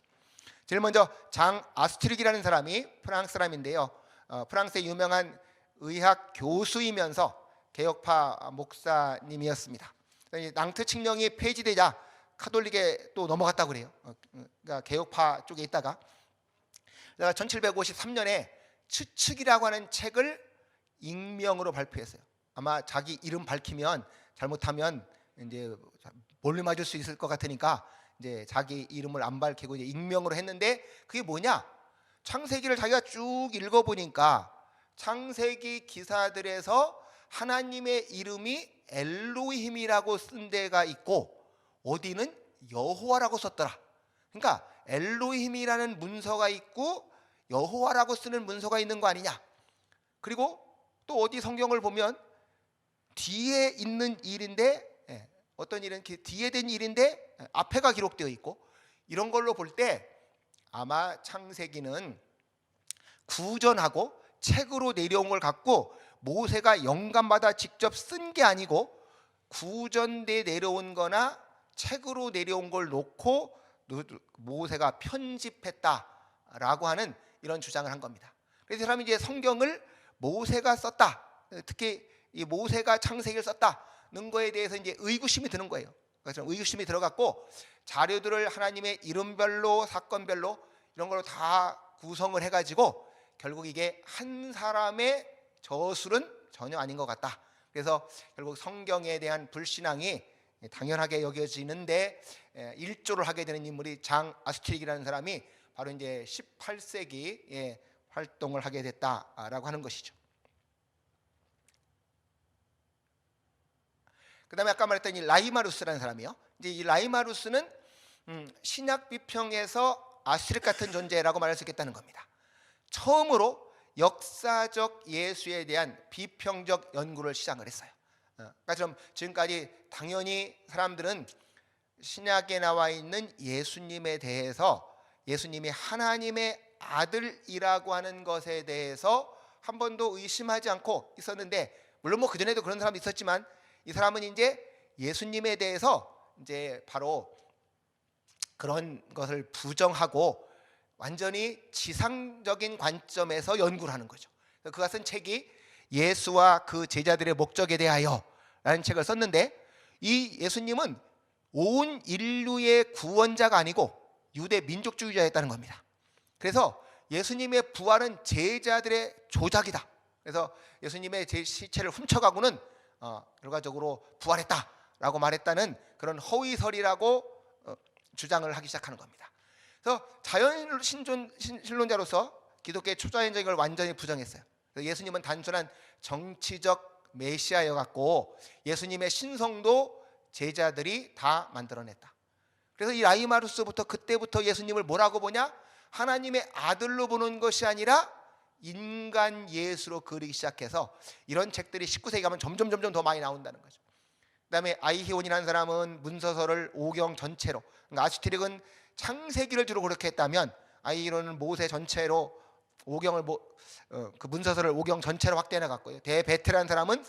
제일 먼저 장 아스트릭이라는 사람이 프랑스 사람인데요. 프랑스의 유명한 의학 교수이면서 개혁파 목사님이었습니다. 낭트 칙령이 폐지되자 카톨릭에 또 넘어갔다고 그래요. 그러니까 개혁파 쪽에 있다가 1753년에 추측이라고 하는 책을 익명으로 발표했어요. 아마 자기 이름 밝히면 잘못하면 이제 몰래 맞을 수 있을 것 같으니까 이제 자기 이름을 안 밝히고 이제 익명으로 했는데, 그게 뭐냐? 창세기를 자기가 쭉 읽어보니까 창세기 기사들에서 하나님의 이름이 엘로힘이라고 쓴 데가 있고 어디는 여호와라고 썼더라. 그러니까 엘로힘이라는 문서가 있고 여호와라고 쓰는 문서가 있는 거 아니냐. 그리고 또 어디 성경을 보면 뒤에 있는 일인데, 어떤 일은 뒤에 된 일인데 앞에가 기록되어 있고, 이런 걸로 볼 때 아마 창세기는 구전하고 책으로 내려온 걸 갖고 모세가 영감받아 직접 쓴 게 아니고 구전돼 내려온 거나 책으로 내려온 걸 놓고 모세가 편집했다라고 하는 이런 주장을 한 겁니다. 그래서 이 사람이 이제 성경을 모세가 썼다, 특히 이 모세가 창세기를 썼다는 거에 대해서 이제 의구심이 드는 거예요. 그래서 의구심이 들어갔고 자료들을 하나님의 이름별로 사건별로 이런 걸로 다 구성을 해가지고 결국 이게 한 사람의 저술은 전혀 아닌 것 같다. 그래서 결국 성경에 대한 불신앙이 당연하게 여겨지는데 일조를 하게 되는 인물이 장 아스트릭이라는 사람이 바로 이제 18세기에 활동을 하게 됐다라고 하는 것이죠. 그다음에 아까 말했던 이 라이마루스라는 사람이요. 이제 이 라이마루스는 신약 비평에서 아스트릭 같은 존재라고 말할 수 있겠다는 겁니다. 처음으로 역사적 예수에 대한 비평적 연구를 시작을 했어요. 그러니까 지금까지 당연히 사람들은 신약에 나와 있는 예수님에 대해서 예수님이 하나님의 아들이라고 하는 것에 대해서 한 번도 의심하지 않고 있었는데, 물론 뭐 그전에도 그런 사람이 있었지만 이 사람은 이제 예수님에 대해서 이제 바로 그런 것을 부정하고 완전히 지상적인 관점에서 연구를 하는 거죠. 그가 쓴 책이 예수와 그 제자들의 목적에 대하여 라는 책을 썼는데, 이 예수님은 온 인류의 구원자가 아니고 유대 민족주의자였다는 겁니다. 그래서 예수님의 부활은 제자들의 조작이다. 그래서 예수님의 시체를 훔쳐가고는 결과적으로 부활했다라고 말했다는 그런 허위설이라고 주장을 하기 시작하는 겁니다. 그래서 자연 신론자로서 기독교의 초자연적인 걸 완전히 부정했어요. 그래서 예수님은 단순한 정치적 메시아여갖고 예수님의 신성도 제자들이 다 만들어냈다. 그래서 이 라이마루스부터 그때부터 예수님을 뭐라고 보냐? 하나님의 아들로 보는 것이 아니라 인간 예수로 그리기 시작해서 이런 책들이 19세기 가면 점점 더 많이 나온다는 거죠. 그 다음에 아이히온이라는 사람은 문서서를 오경 전체로, 그러니까 아스트릭은 창세기를 주로 그렇게 했다면 아이히온은 모세 전체로 오경을 그 문서서를 오경 전체로 확대해 나갔고요. 대베테라는 사람은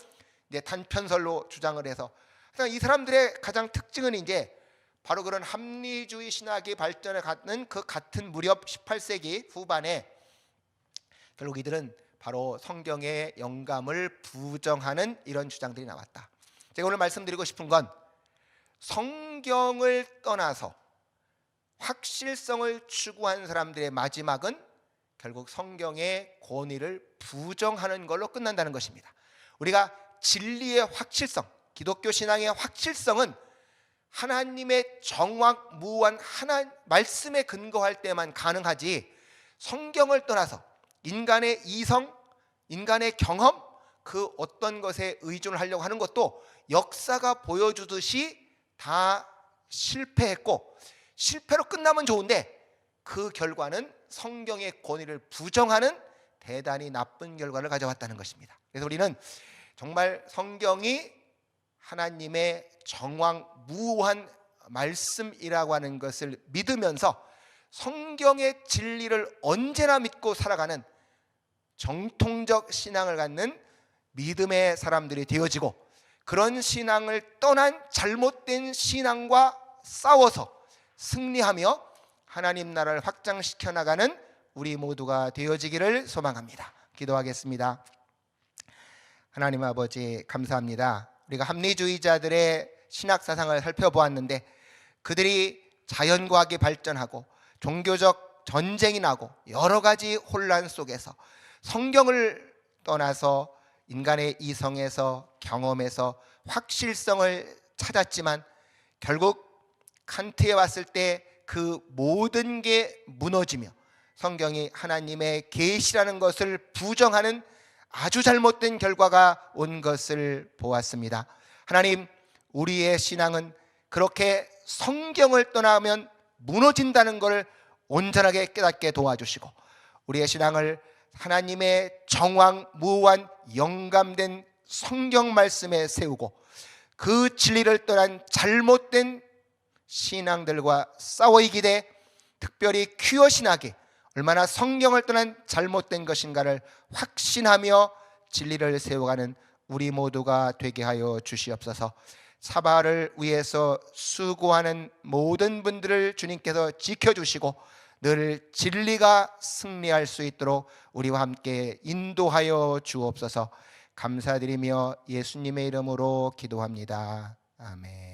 이제 단편설로 주장을 해서, 이 사람들의 가장 특징은 이제 바로 그런 합리주의 신학이 발전해 가는 그 같은 무렵 18세기 후반에 결국 이들은 바로 성경의 영감을 부정하는 이런 주장들이 나왔다. 제가 오늘 말씀드리고 싶은 건 성경을 떠나서 확실성을 추구한 사람들의 마지막은 결국 성경의 권위를 부정하는 걸로 끝난다는 것입니다. 우리가 진리의 확실성, 기독교 신앙의 확실성은 하나님의 정확무한 말씀에 근거할 때만 가능하지, 성경을 떠나서 인간의 이성, 인간의 경험, 그 어떤 것에 의존을 하려고 하는 것도 역사가 보여주듯이 다 실패했고, 실패로 끝나면 좋은데 그 결과는 성경의 권위를 부정하는 대단히 나쁜 결과를 가져왔다는 것입니다. 그래서 우리는 정말 성경이 하나님의 정확무한 말씀이라고 하는 것을 믿으면서 성경의 진리를 언제나 믿고 살아가는 정통적 신앙을 갖는 믿음의 사람들이 되어지고, 그런 신앙을 떠난 잘못된 신앙과 싸워서 승리하며 하나님 나라를 확장시켜 나가는 우리 모두가 되어지기를 소망합니다. 기도하겠습니다. 하나님 아버지, 감사합니다. 우리가 합리주의자들의 신학 사상을 살펴보았는데 그들이 자연과학이 발전하고 종교적 전쟁이 나고 여러 가지 혼란 속에서 성경을 떠나서 인간의 이성에서 경험에서 확실성을 찾았지만 결국 칸트에 왔을 때 그 모든 게 무너지며 성경이 하나님의 계시라는 것을 부정하는 아주 잘못된 결과가 온 것을 보았습니다. 하나님, 우리의 신앙은 그렇게 성경을 떠나면 무너진다는 것을 온전하게 깨닫게 도와주시고 우리의 신앙을 하나님의 정황무한 영감된 성경 말씀에 세우고 그 진리를 떠난 잘못된 신앙들과 싸워 이기되 특별히 퀴어 신학이 얼마나 성경을 떠난 잘못된 것인가를 확신하며 진리를 세워가는 우리 모두가 되게 하여 주시옵소서. 사바를 위해서 수고하는 모든 분들을 주님께서 지켜주시고 늘 진리가 승리할 수 있도록 우리와 함께 인도하여 주옵소서. 감사드리며 예수님의 이름으로 기도합니다. 아멘.